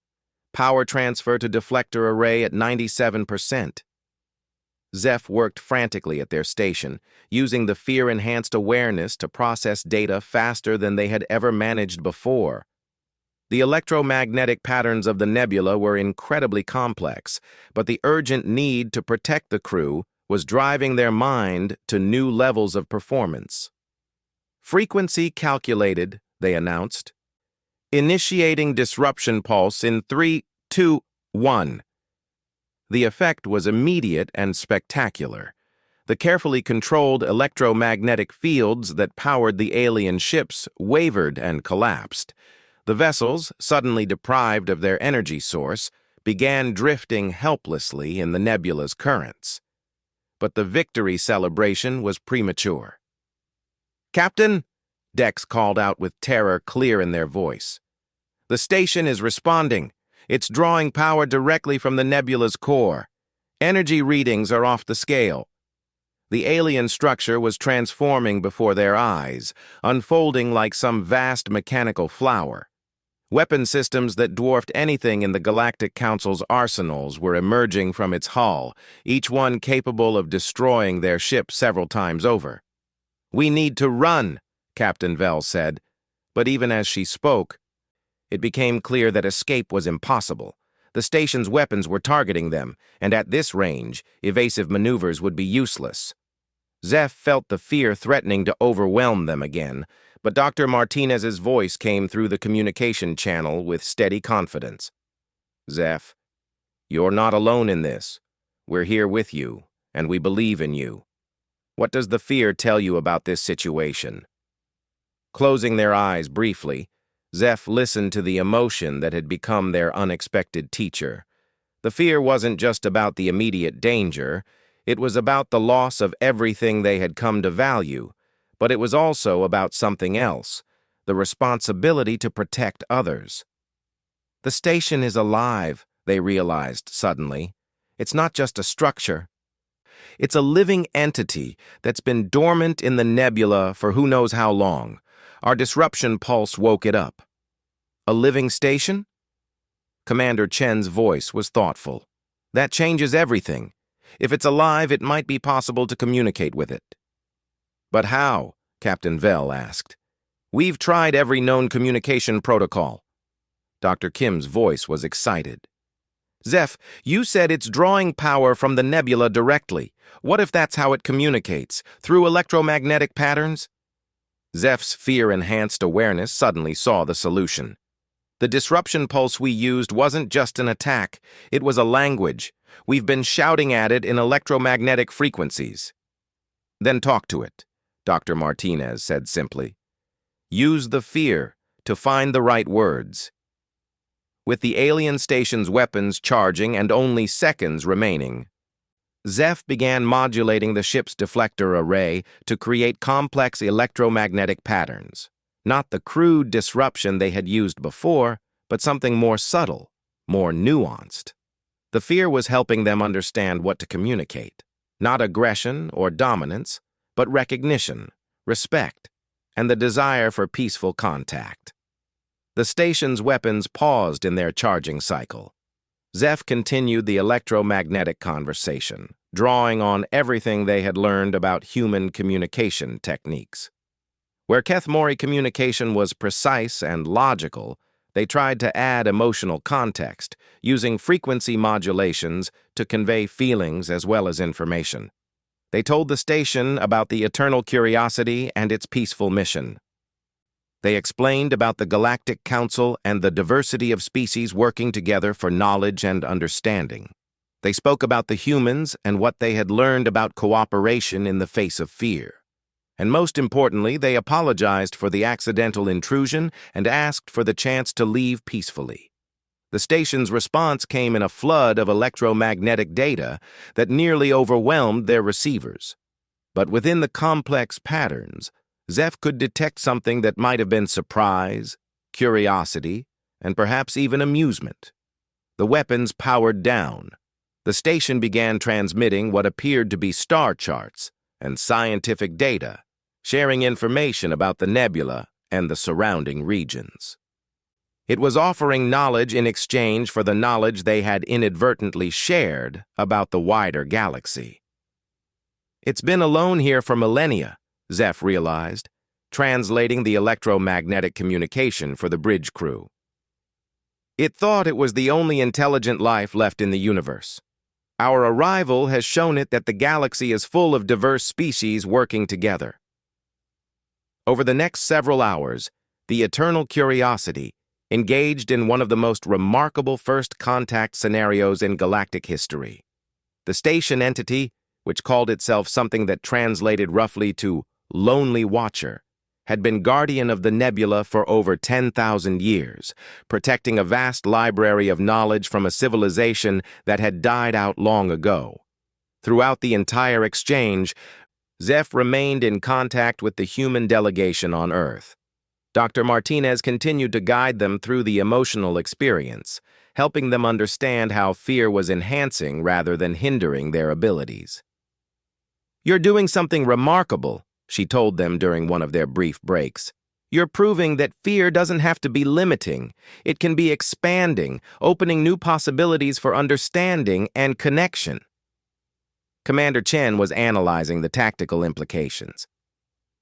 Power transfer to deflector array at 97%. Zeph worked frantically at their station, using the fear-enhanced awareness to process data faster than they had ever managed before. The electromagnetic patterns of the nebula were incredibly complex, but the urgent need to protect the crew was driving their mind to new levels of performance. Frequency calculated, they announced. Initiating disruption pulse in 3, 2, 1. The effect was immediate and spectacular. The carefully controlled electromagnetic fields that powered the alien ships wavered and collapsed. The vessels, suddenly deprived of their energy source, began drifting helplessly in the nebula's currents. But the victory celebration was premature. "Captain," Dex called out with terror clear in their voice. "The station is responding. It's drawing power directly from the nebula's core. Energy readings are off the scale." The alien structure was transforming before their eyes, unfolding like some vast mechanical flower. Weapon systems that dwarfed anything in the Galactic Council's arsenals were emerging from its hull, each one capable of destroying their ship several times over. "We need to run," Captain Vell said, but even as she spoke, it became clear that escape was impossible. The station's weapons were targeting them, and at this range, evasive maneuvers would be useless. Zeph felt the fear threatening to overwhelm them again, but Dr. Martinez's voice came through the communication channel with steady confidence. "Zeph, you're not alone in this. We're here with you, and we believe in you. What does the fear tell you about this situation?" Closing their eyes briefly, Zeph listened to the emotion that had become their unexpected teacher. The fear wasn't just about the immediate danger, it was about the loss of everything they had come to value, but it was also about something else, the responsibility to protect others. The station is alive, they realized suddenly. It's not just a structure. It's a living entity that's been dormant in the nebula for who knows how long. Our disruption pulse woke it up. "A living station?" Commander Chen's voice was thoughtful. "That changes everything. If it's alive, it might be possible to communicate with it." "But how?" Captain Vell asked. "We've tried every known communication protocol." Dr. Kim's voice was excited. "Zeph, you said it's drawing power from the nebula directly. What if that's how it communicates, through electromagnetic patterns?" Zeph's fear-enhanced awareness suddenly saw the solution. The disruption pulse we used wasn't just an attack, it was a language. We've been shouting at it in electromagnetic frequencies. "Then talk to it," Dr. Martinez said simply. "Use the fear to find the right words." With the alien station's weapons charging and only seconds remaining, Zeph began modulating the ship's deflector array to create complex electromagnetic patterns. Not the crude disruption they had used before, but something more subtle, more nuanced. The fear was helping them understand what to communicate. Not aggression or dominance, but recognition, respect, and the desire for peaceful contact. The station's weapons paused in their charging cycle. Zeph continued the electromagnetic conversation, drawing on everything they had learned about human communication techniques. Where Kethmori communication was precise and logical, they tried to add emotional context, using frequency modulations to convey feelings as well as information. They told the station about the eternal curiosity and its peaceful mission. They explained about the Galactic Council and the diversity of species working together for knowledge and understanding. They spoke about the humans and what they had learned about cooperation in the face of fear. And most importantly, they apologized for the accidental intrusion and asked for the chance to leave peacefully. The station's response came in a flood of electromagnetic data that nearly overwhelmed their receivers. But within the complex patterns, Zeph could detect something that might have been surprise, curiosity, and perhaps even amusement. The weapons powered down. The station began transmitting what appeared to be star charts and scientific data, sharing information about the nebula and the surrounding regions. It was offering knowledge in exchange for the knowledge they had inadvertently shared about the wider galaxy. "It's been alone here for millennia," Zeph realized, translating the electromagnetic communication for the bridge crew. "It thought it was the only intelligent life left in the universe. Our arrival has shown it that the galaxy is full of diverse species working together." Over the next several hours, the eternal curiosity, engaged in one of the most remarkable first contact scenarios in galactic history. The station entity, which called itself something that translated roughly to Lonely Watcher, had been guardian of the nebula for over 10,000 years, protecting a vast library of knowledge from a civilization that had died out long ago. Throughout the entire exchange, Zeph remained in contact with the human delegation on Earth. Dr. Martinez continued to guide them through the emotional experience, helping them understand how fear was enhancing rather than hindering their abilities. "You're doing something remarkable," she told them during one of their brief breaks. "You're proving that fear doesn't have to be limiting. It can be expanding, opening new possibilities for understanding and connection." Commander Chen was analyzing the tactical implications.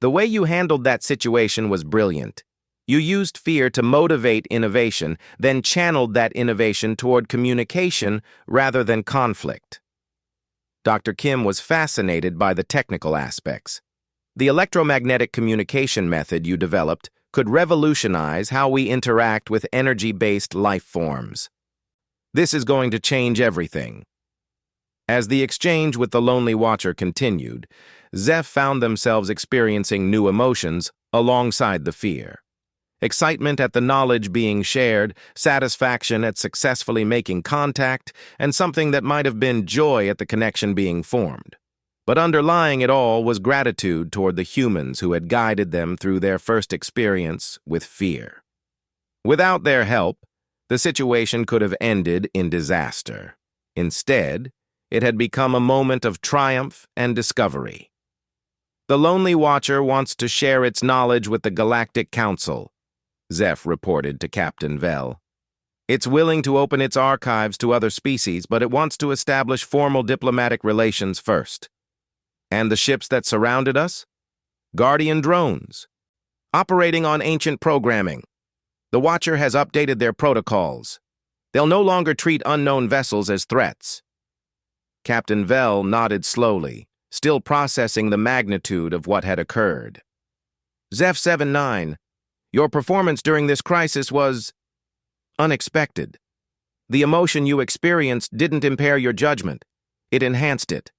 "The way you handled that situation was brilliant. You used fear to motivate innovation, then channeled that innovation toward communication rather than conflict." Dr. Kim was fascinated by the technical aspects. "The electromagnetic communication method you developed could revolutionize how we interact with energy-based life forms. This is going to change everything." As the exchange with the Lonely Watcher continued, Zeph found themselves experiencing new emotions alongside the fear. Excitement at the knowledge being shared, satisfaction at successfully making contact, and something that might have been joy at the connection being formed. But underlying it all was gratitude toward the humans who had guided them through their first experience with fear. Without their help, the situation could have ended in disaster. Instead, it had become a moment of triumph and discovery. "The Lonely Watcher wants to share its knowledge with the Galactic Council," Zeph reported to Captain Vell. "It's willing to open its archives to other species, but it wants to establish formal diplomatic relations first." "And the ships that surrounded us? Guardian drones, operating on ancient programming. The Watcher has updated their protocols. They'll no longer treat unknown vessels as threats." Captain Vell nodded slowly, still processing the magnitude of what had occurred. "Zeph 7-9, your performance during this crisis was unexpected. The emotion you experienced didn't impair your judgment. It enhanced it.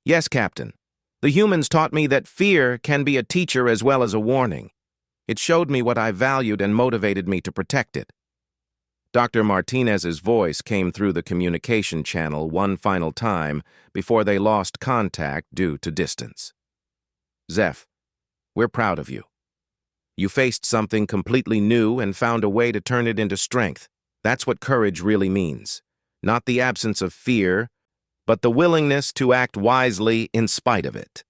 Yes, Captain. The humans taught me that fear can be a teacher as well as a warning. It showed me what I valued and motivated me to protect it." Dr. Martinez's voice came through the communication channel one final time before they lost contact due to distance. "Zeph, we're proud of you. You faced something completely new and found a way to turn it into strength. That's what courage really means. Not the absence of fear, but the willingness to act wisely in spite of it."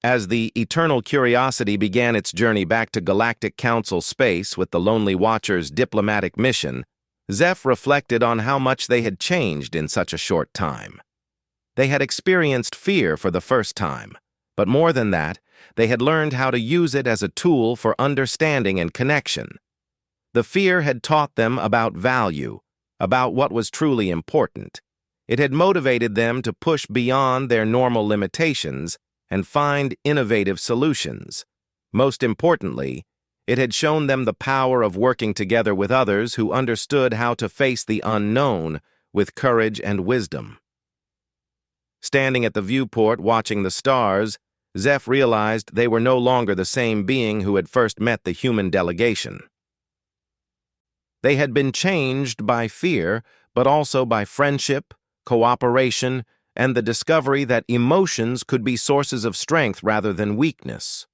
As the Eternal Curiosity began its journey back to Galactic Council space with the Lonely Watcher's diplomatic mission, Zeph reflected on how much they had changed in such a short time. They had experienced fear for the first time, but more than that, they had learned how to use it as a tool for understanding and connection. The fear had taught them about value, about what was truly important. It had motivated them to push beyond their normal limitations and find innovative solutions. Most importantly, it had shown them the power of working together with others who understood how to face the unknown with courage and wisdom. Standing at the viewport watching the stars, Zeph realized they were no longer the same being who had first met the human delegation. They had been changed by fear, but also by friendship, cooperation, and the discovery that emotions could be sources of strength rather than weakness.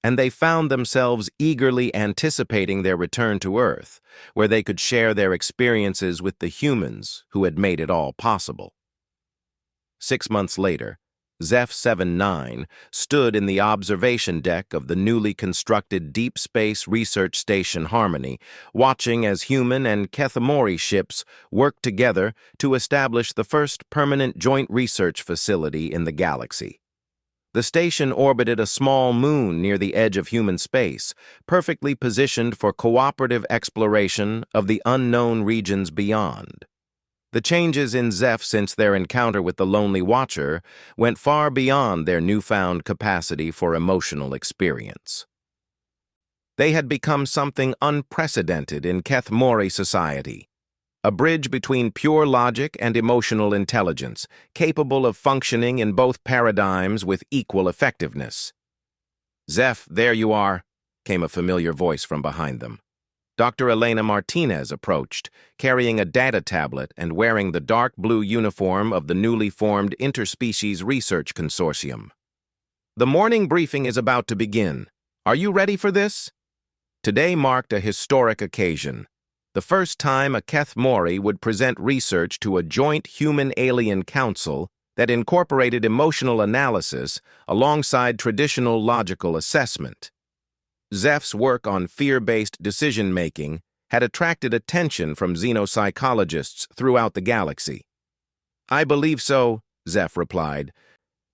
And they found themselves eagerly anticipating their return to Earth, where they could share their experiences with the humans who had made it all possible. 6 months later, Zeph 7-9 stood in the observation deck of the newly constructed Deep Space Research Station Harmony, watching as human and Kethamori ships worked together to establish the first permanent joint research facility in the galaxy. The station orbited a small moon near the edge of human space, perfectly positioned for cooperative exploration of the unknown regions beyond. The changes in Zeph since their encounter with the Lonely Watcher went far beyond their newfound capacity for emotional experience. They had become something unprecedented in Kethmori society, a bridge between pure logic and emotional intelligence, capable of functioning in both paradigms with equal effectiveness. "Zeph, there you are," came a familiar voice from behind them. Dr. Elena Martinez approached, carrying a data tablet and wearing the dark blue uniform of the newly formed Interspecies Research Consortium. "The morning briefing is about to begin. Are you ready for this?" Today marked a historic occasion. The first time a Kethmori would present research to a joint human-alien council that incorporated emotional analysis alongside traditional logical assessment. Zeph's work on fear-based decision-making had attracted attention from xenopsychologists throughout the galaxy. "I believe so," Zeph replied,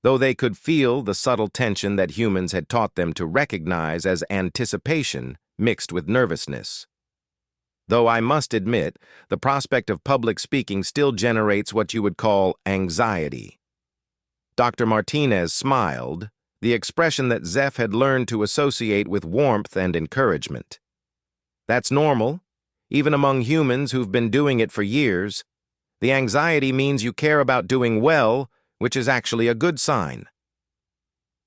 though they could feel the subtle tension that humans had taught them to recognize as anticipation mixed with nervousness. "Though I must admit, the prospect of public speaking still generates what you would call anxiety." Dr. Martinez smiled, the expression that Zeph had learned to associate with warmth and encouragement. "That's normal, even among humans who've been doing it for years. The anxiety means you care about doing well, which is actually a good sign."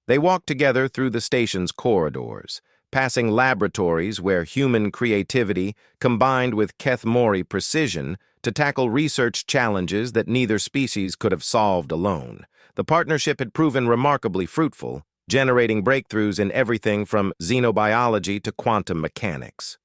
They walked together through the station's corridors, passing laboratories where human creativity combined with Kethmori precision to tackle research challenges that neither species could have solved alone. The partnership had proven remarkably fruitful, generating breakthroughs in everything from xenobiology to quantum mechanics.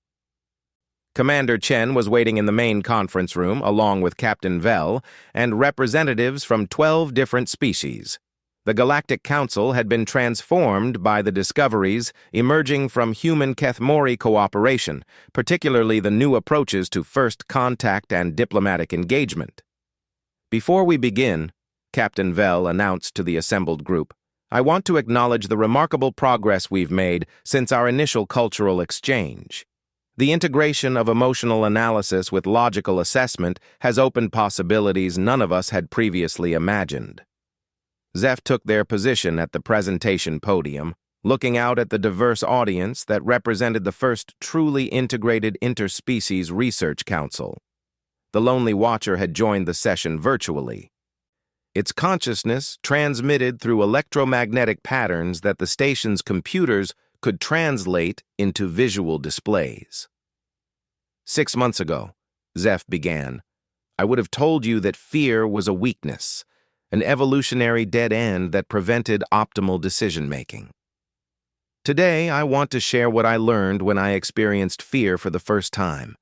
Commander Chen was waiting in the main conference room along with Captain Vell and representatives from 12 different species. The Galactic Council had been transformed by the discoveries emerging from human-Kethmori cooperation, particularly the new approaches to first contact and diplomatic engagement. "Before we begin," Captain Vell announced to the assembled group, "I want to acknowledge the remarkable progress we've made since our initial cultural exchange. The integration of emotional analysis with logical assessment has opened possibilities none of us had previously imagined." Zeph took their position at the presentation podium, looking out at the diverse audience that represented the first truly integrated interspecies research council. The Lonely Watcher had joined the session virtually. Its consciousness transmitted through electromagnetic patterns that the station's computers could translate into visual displays. "6 months ago," Zeph began, "I would have told you that fear was a weakness, an evolutionary dead end that prevented optimal decision-making. Today, I want to share what I learned when I experienced fear for the first time,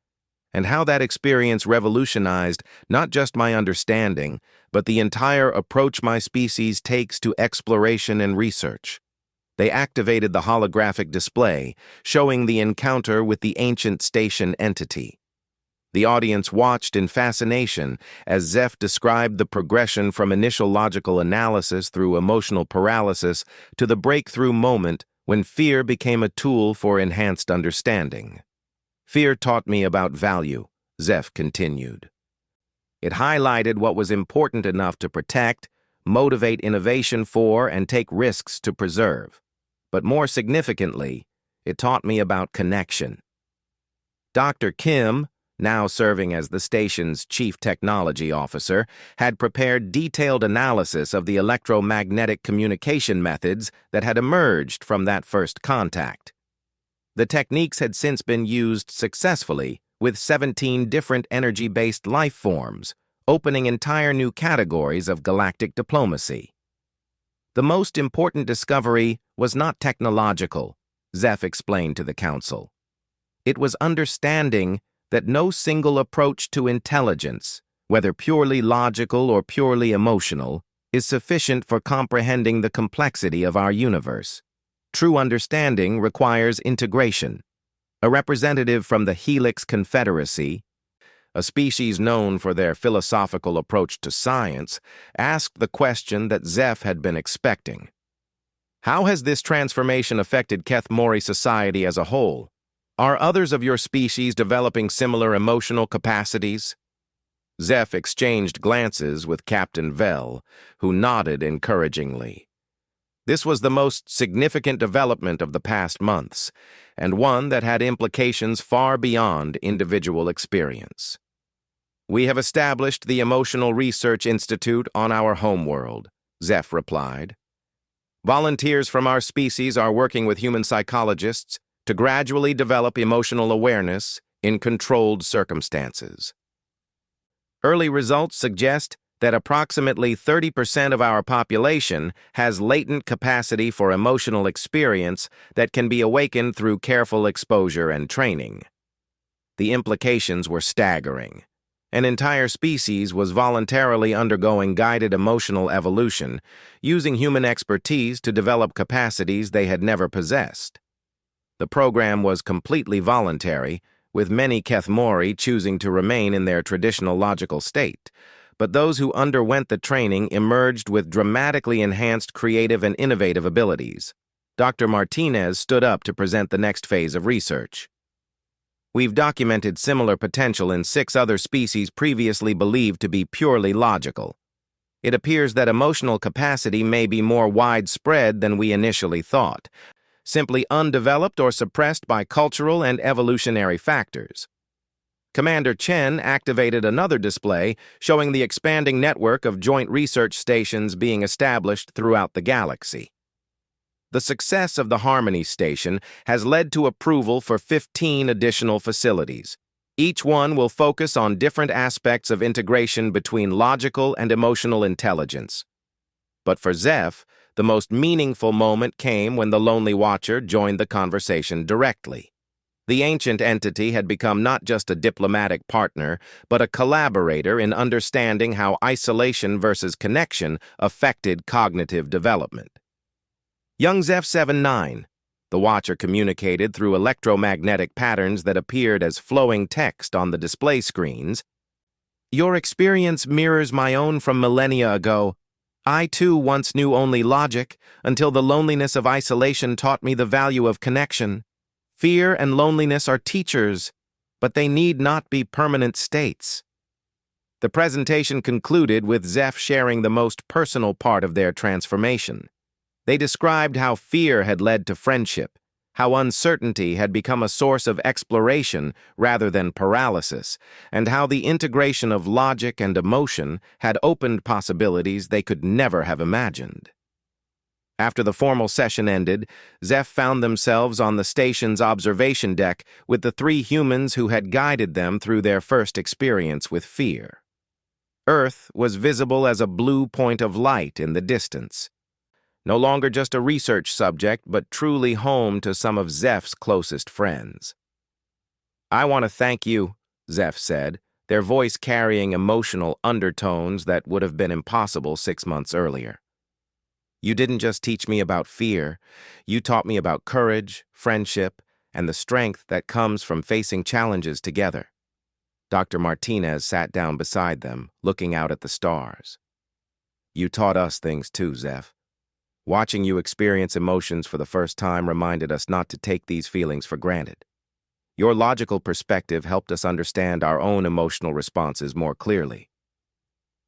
and how that experience revolutionized not just my understanding, but the entire approach my species takes to exploration and research." They activated the holographic display, showing the encounter with the ancient station entity. The audience watched in fascination as Zeph described the progression from initial logical analysis through emotional paralysis to the breakthrough moment when fear became a tool for enhanced understanding. "Fear taught me about value," Zeph continued. "It highlighted what was important enough to protect, motivate innovation for, and take risks to preserve. But more significantly, it taught me about connection." Dr. Kim, now serving as the station's chief technology officer, had prepared detailed analysis of the electromagnetic communication methods that had emerged from that first contact. The techniques had since been used successfully with 17 different energy-based life forms, opening entire new categories of galactic diplomacy. "The most important discovery was not technological," Zeph explained to the council. "It was understanding that no single approach to intelligence, whether purely logical or purely emotional, is sufficient for comprehending the complexity of our universe. True understanding requires integration." A representative from the Helix Confederacy, a species known for their philosophical approach to science, asked the question that Zeph had been expecting. "How has this transformation affected Kethmori society as a whole? Are others of your species developing similar emotional capacities?" Zeph exchanged glances with Captain Vell, who nodded encouragingly. This was the most significant development of the past months, and one that had implications far beyond individual experience. "We have established the Emotional Research Institute on our homeworld," Zeph replied. "Volunteers from our species are working with human psychologists to gradually develop emotional awareness in controlled circumstances. Early results suggest that approximately 30% of our population has latent capacity for emotional experience that can be awakened through careful exposure and training." The implications were staggering. An entire species was voluntarily undergoing guided emotional evolution, using human expertise to develop capacities they had never possessed. The program was completely voluntary, with many Kethmori choosing to remain in their traditional logical state, but those who underwent the training emerged with dramatically enhanced creative and innovative abilities. Dr. Martinez stood up to present the next phase of research. "We've documented similar potential in 6 other species previously believed to be purely logical. It appears that emotional capacity may be more widespread than we initially thought, simply undeveloped or suppressed by cultural and evolutionary factors." Commander Chen activated another display showing the expanding network of joint research stations being established throughout the galaxy. The success of the Harmony Station has led to approval for 15 additional facilities. Each one will focus on different aspects of integration between logical and emotional intelligence. But for Zeph, the most meaningful moment came when the Lonely Watcher joined the conversation directly. The ancient entity had become not just a diplomatic partner, but a collaborator in understanding how isolation versus connection affected cognitive development. "Young Zeph 7-9, the Watcher communicated through electromagnetic patterns that appeared as flowing text on the display screens. "Your experience mirrors my own from millennia ago. I too once knew only logic, until the loneliness of isolation taught me the value of connection. Fear and loneliness are teachers, but they need not be permanent states." The presentation concluded with Zeph sharing the most personal part of their transformation. They described how fear had led to friendship, how uncertainty had become a source of exploration rather than paralysis, and how the integration of logic and emotion had opened possibilities they could never have imagined. After the formal session ended, Zeph found themselves on the station's observation deck with the 3 humans who had guided them through their first experience with fear. Earth was visible as a blue point of light in the distance. No longer just a research subject, but truly home to some of Zeph's closest friends. "I want to thank you," Zeph said, their voice carrying emotional undertones that would have been impossible 6 months earlier. "You didn't just teach me about fear, you taught me about courage, friendship, and the strength that comes from facing challenges together." Dr. Martinez sat down beside them, looking out at the stars. "You taught us things too, Zeph. Watching you experience emotions for the first time reminded us not to take these feelings for granted. Your logical perspective helped us understand our own emotional responses more clearly."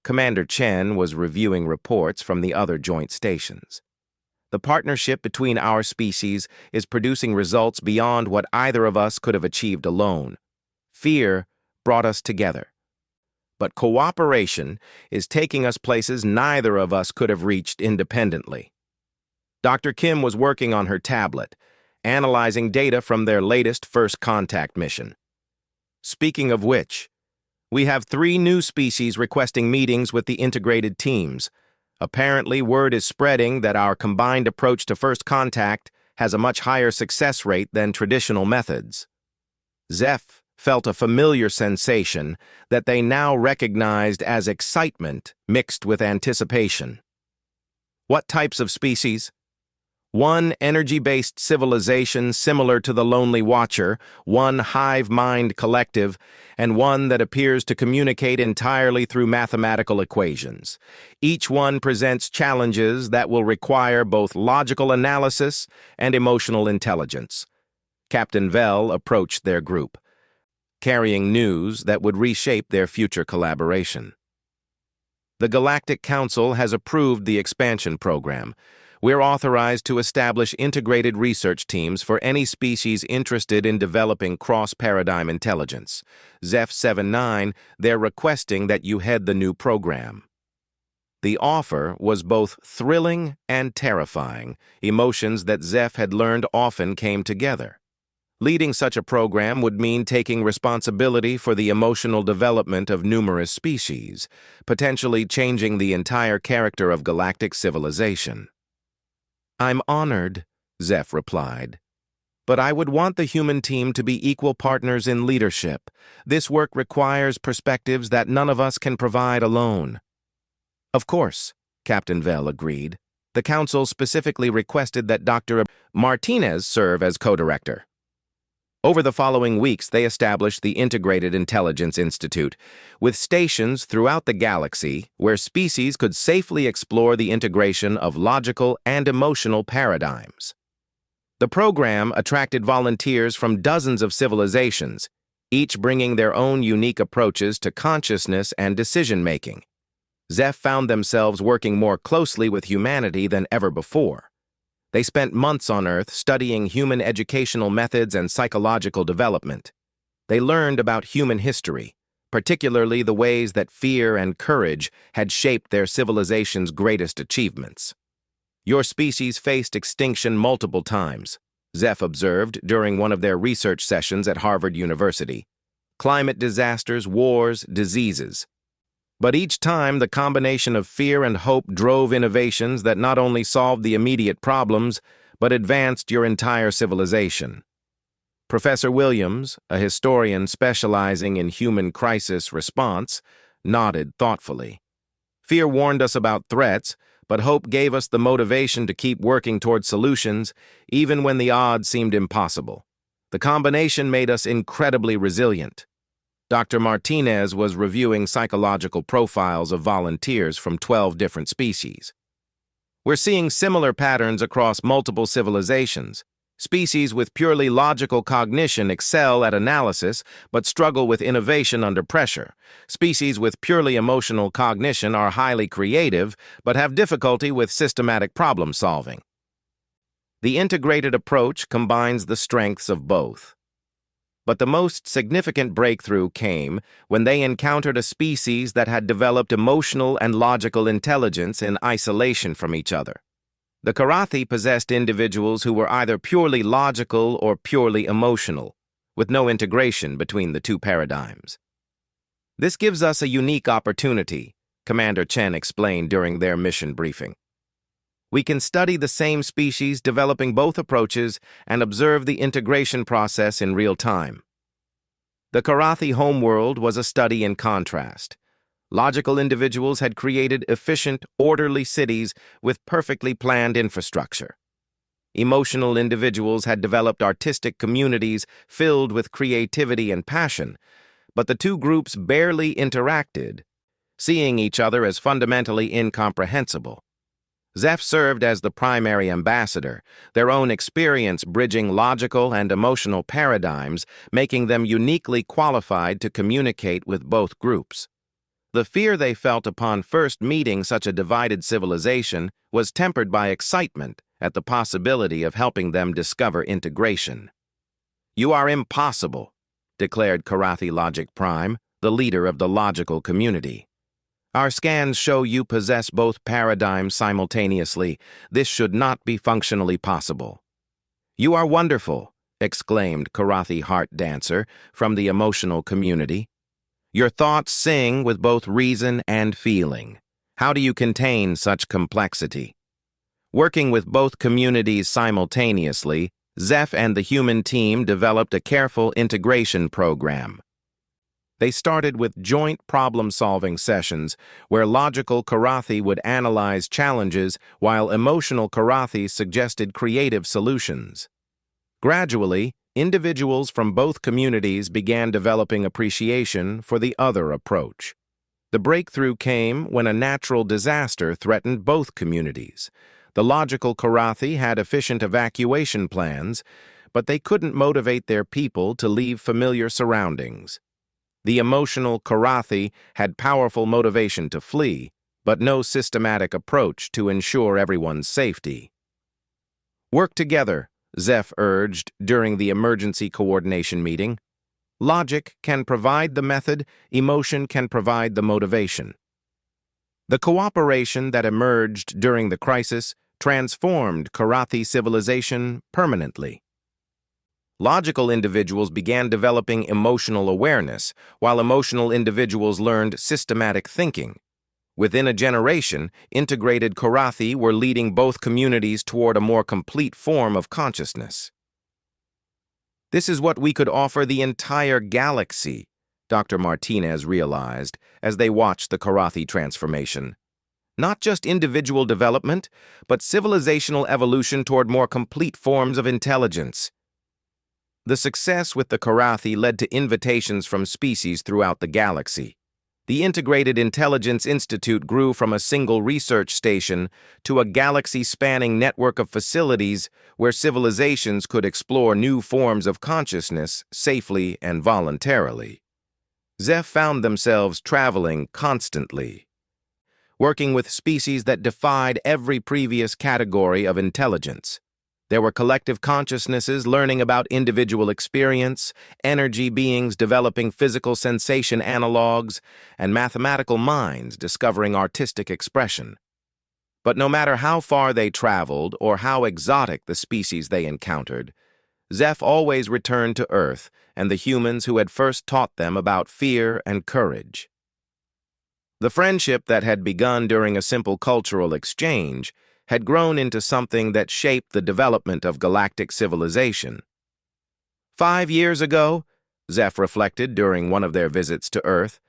Commander Chen was reviewing reports from the other joint stations. "The partnership between our species is producing results beyond what either of us could have achieved alone. Fear brought us together. But cooperation is taking us places neither of us could have reached independently." Dr. Kim was working on her tablet, analyzing data from their latest first contact mission. "Speaking of which, we have 3 new species requesting meetings with the integrated teams. Apparently, word is spreading that our combined approach to first contact has a much higher success rate than traditional methods." Zeph felt a familiar sensation that they now recognized as excitement mixed with anticipation. "What types of species?" "One energy-based civilization similar to the Lonely Watcher, one hive mind collective, and one that appears to communicate entirely through mathematical equations. Each one presents challenges that will require both logical analysis and emotional intelligence." Captain Vell approached their group, carrying news that would reshape their future collaboration. "The Galactic Council has approved the expansion program. We're authorized to establish integrated research teams for any species interested in developing cross-paradigm intelligence. Zeph 79, they're requesting that you head the new program. The offer was both thrilling and terrifying, emotions that Zeph had learned often came together. Leading such a program would mean taking responsibility for the emotional development of numerous species, potentially changing the entire character of galactic civilization. "I'm honored," Zeph replied. "But I would want the human team to be equal partners in leadership. This work requires perspectives that none of us can provide alone." "Of course," Captain Vell agreed. "The Council specifically requested that Dr. Martinez serve as co-director." Over the following weeks, they established the Integrated Intelligence Institute, with stations throughout the galaxy where species could safely explore the integration of logical and emotional paradigms. The program attracted volunteers from dozens of civilizations, each bringing their own unique approaches to consciousness and decision-making. Zeph found themselves working more closely with humanity than ever before. They spent months on Earth studying human educational methods and psychological development. They learned about human history, particularly the ways that fear and courage had shaped their civilization's greatest achievements. "Your species faced extinction multiple times," Zeph observed during one of their research sessions at Harvard University. "Climate disasters, wars, diseases. But each time, the combination of fear and hope drove innovations that not only solved the immediate problems, but advanced your entire civilization." Professor Williams, a historian specializing in human crisis response, nodded thoughtfully. "Fear warned us about threats, but hope gave us the motivation to keep working toward solutions, even when the odds seemed impossible. The combination made us incredibly resilient." Dr. Martinez was reviewing psychological profiles of volunteers from 12 different species. "We're seeing similar patterns across multiple civilizations. Species with purely logical cognition excel at analysis but struggle with innovation under pressure. Species with purely emotional cognition are highly creative but have difficulty with systematic problem solving. The integrated approach combines the strengths of both." But the most significant breakthrough came when they encountered a species that had developed emotional and logical intelligence in isolation from each other. The Karathi possessed individuals who were either purely logical or purely emotional, with no integration between the two paradigms. "This gives us a unique opportunity," Commander Chen explained during their mission briefing. "We can study the same species developing both approaches and observe the integration process in real time." The Karathi homeworld was a study in contrast. Logical individuals had created efficient, orderly cities with perfectly planned infrastructure. Emotional individuals had developed artistic communities filled with creativity and passion, but the two groups barely interacted, seeing each other as fundamentally incomprehensible. Zeph served as the primary ambassador, their own experience bridging logical and emotional paradigms, making them uniquely qualified to communicate with both groups. The fear they felt upon first meeting such a divided civilization was tempered by excitement at the possibility of helping them discover integration. "You are impossible," declared Karathi Logic Prime, the leader of the logical community. "Our scans show you possess both paradigms simultaneously. This should not be functionally possible." "You are wonderful," exclaimed Karathi Heart Dancer from the emotional community. "Your thoughts sing with both reason and feeling. How do you contain such complexity?" Working with both communities simultaneously, Zeph and the human team developed a careful integration program. They started with joint problem-solving sessions where logical Karathi would analyze challenges while emotional Karathi suggested creative solutions. Gradually, individuals from both communities began developing appreciation for the other approach. The breakthrough came when a natural disaster threatened both communities. The logical Karathi had efficient evacuation plans, but they couldn't motivate their people to leave familiar surroundings. The emotional Karathi had powerful motivation to flee, but no systematic approach to ensure everyone's safety. Work together, Zeph urged during the emergency coordination meeting. Logic can provide the method, emotion can provide the motivation. The cooperation that emerged during the crisis transformed Karathi civilization permanently. Logical individuals began developing emotional awareness, while emotional individuals learned systematic thinking. Within a generation, integrated Karathi were leading both communities toward a more complete form of consciousness. This is what we could offer the entire galaxy, Dr. Martinez realized as they watched the Karathi transformation. Not just individual development, but civilizational evolution toward more complete forms of intelligence. The success with the Karathi led to invitations from species throughout the galaxy. The Integrated Intelligence Institute grew from a single research station to a galaxy-spanning network of facilities where civilizations could explore new forms of consciousness safely and voluntarily. Zeph found themselves traveling constantly, working with species that defied every previous category of intelligence. There were collective consciousnesses learning about individual experience, energy beings developing physical sensation analogs, and mathematical minds discovering artistic expression. But no matter how far they traveled or how exotic the species they encountered, Zeph always returned to Earth and the humans who had first taught them about fear and courage. The friendship that had begun during a simple cultural exchange had grown into something that shaped the development of galactic civilization. 5 years ago, Zeph reflected during one of their visits to Earth,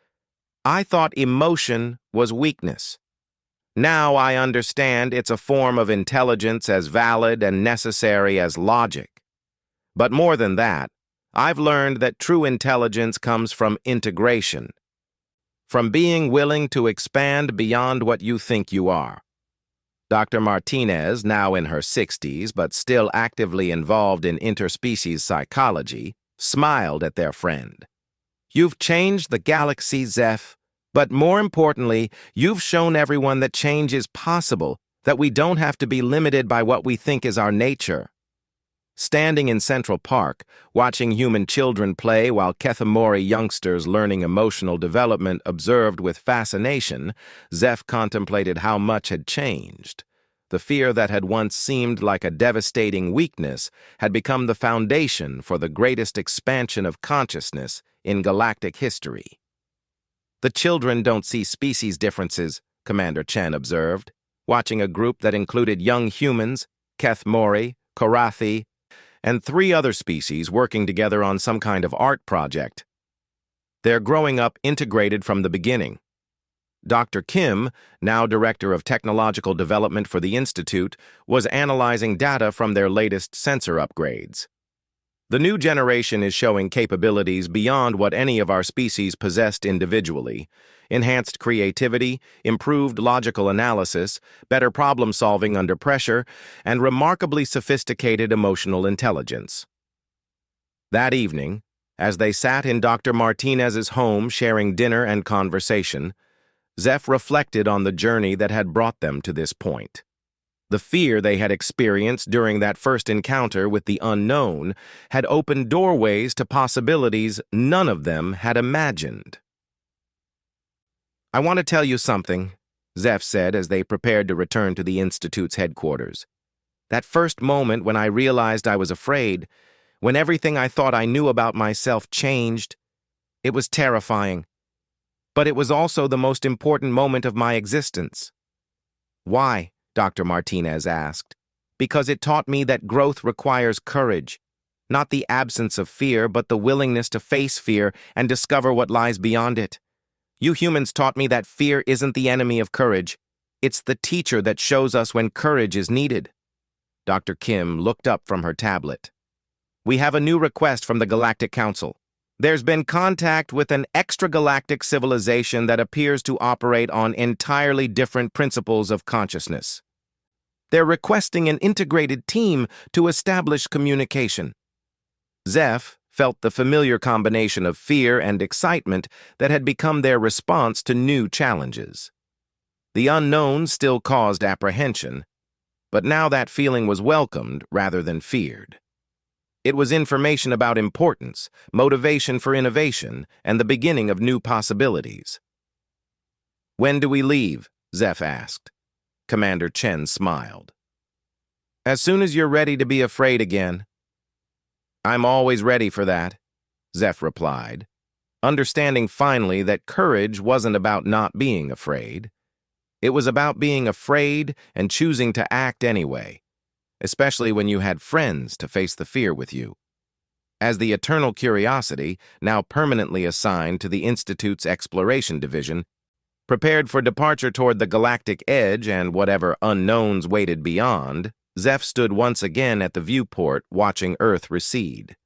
I thought emotion was weakness. Now I understand it's a form of intelligence as valid and necessary as logic. But more than that, I've learned that true intelligence comes from integration, from being willing to expand beyond what you think you are. Dr. Martinez, now in her 60s but still actively involved in interspecies psychology, smiled at their friend. You've changed the galaxy, Zeph, but more importantly, you've shown everyone that change is possible, that we don't have to be limited by what we think is our nature. Standing in Central Park, watching human children play while Kethamori youngsters learning emotional development observed with fascination, Zeph contemplated how much had changed. The fear that had once seemed like a devastating weakness had become the foundation for the greatest expansion of consciousness in galactic history. The children don't see species differences, Commander Chen observed, watching a group that included young humans, Kethamori, Karathi, and 3 other species working together on some kind of art project. They're growing up integrated from the beginning. Dr. Kim, now Director of Technological Development for the Institute, was analyzing data from their latest sensor upgrades. The new generation is showing capabilities beyond what any of our species possessed individually: enhanced creativity, improved logical analysis, better problem-solving under pressure, and remarkably sophisticated emotional intelligence. That evening, as they sat in Dr. Martinez's home sharing dinner and conversation, Zeph reflected on the journey that had brought them to this point. The fear they had experienced during that first encounter with the unknown had opened doorways to possibilities none of them had imagined. I want to tell you something, Zeph said as they prepared to return to the Institute's headquarters. That first moment when I realized I was afraid, when everything I thought I knew about myself changed, it was terrifying. But it was also the most important moment of my existence. Why? Dr. Martinez asked. Because it taught me that growth requires courage, not the absence of fear, but the willingness to face fear and discover what lies beyond it. You humans taught me that fear isn't the enemy of courage. It's the teacher that shows us when courage is needed. Dr. Kim looked up from her tablet. We have a new request from the Galactic Council. There's been contact with an extragalactic civilization that appears to operate on entirely different principles of consciousness. They're requesting an integrated team to establish communication. Zeph felt the familiar combination of fear and excitement that had become their response to new challenges. The unknown still caused apprehension, but now that feeling was welcomed rather than feared. It was information about importance, motivation for innovation, and the beginning of new possibilities. "When do we leave?" Zeph asked. Commander Chen smiled. "As soon as you're ready to be afraid again." "I'm always ready for that," Zeph replied, understanding finally that courage wasn't about not being afraid. It was about being afraid and choosing to act anyway, especially when you had friends to face the fear with you. As the Eternal Curiosity, now permanently assigned to the Institute's Exploration Division, prepared for departure toward the galactic edge and whatever unknowns waited beyond, Zeph stood once again at the viewport watching Earth recede.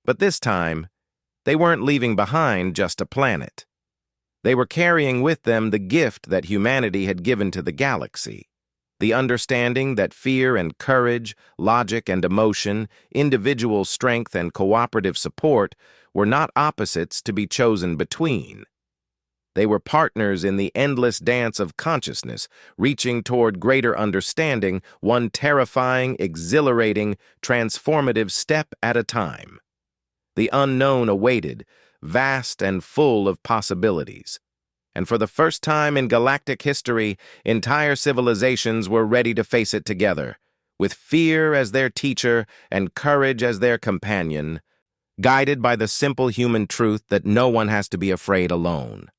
But this time, they weren't leaving behind just a planet. They were carrying with them the gift that humanity had given to the galaxy, the understanding that fear and courage, logic and emotion, individual strength and cooperative support were not opposites to be chosen between. They were partners in the endless dance of consciousness, reaching toward greater understanding, one terrifying, exhilarating, transformative step at a time. The unknown awaited, vast and full of possibilities. And for the first time in galactic history, entire civilizations were ready to face it together, with fear as their teacher and courage as their companion, guided by the simple human truth that no one has to be afraid alone.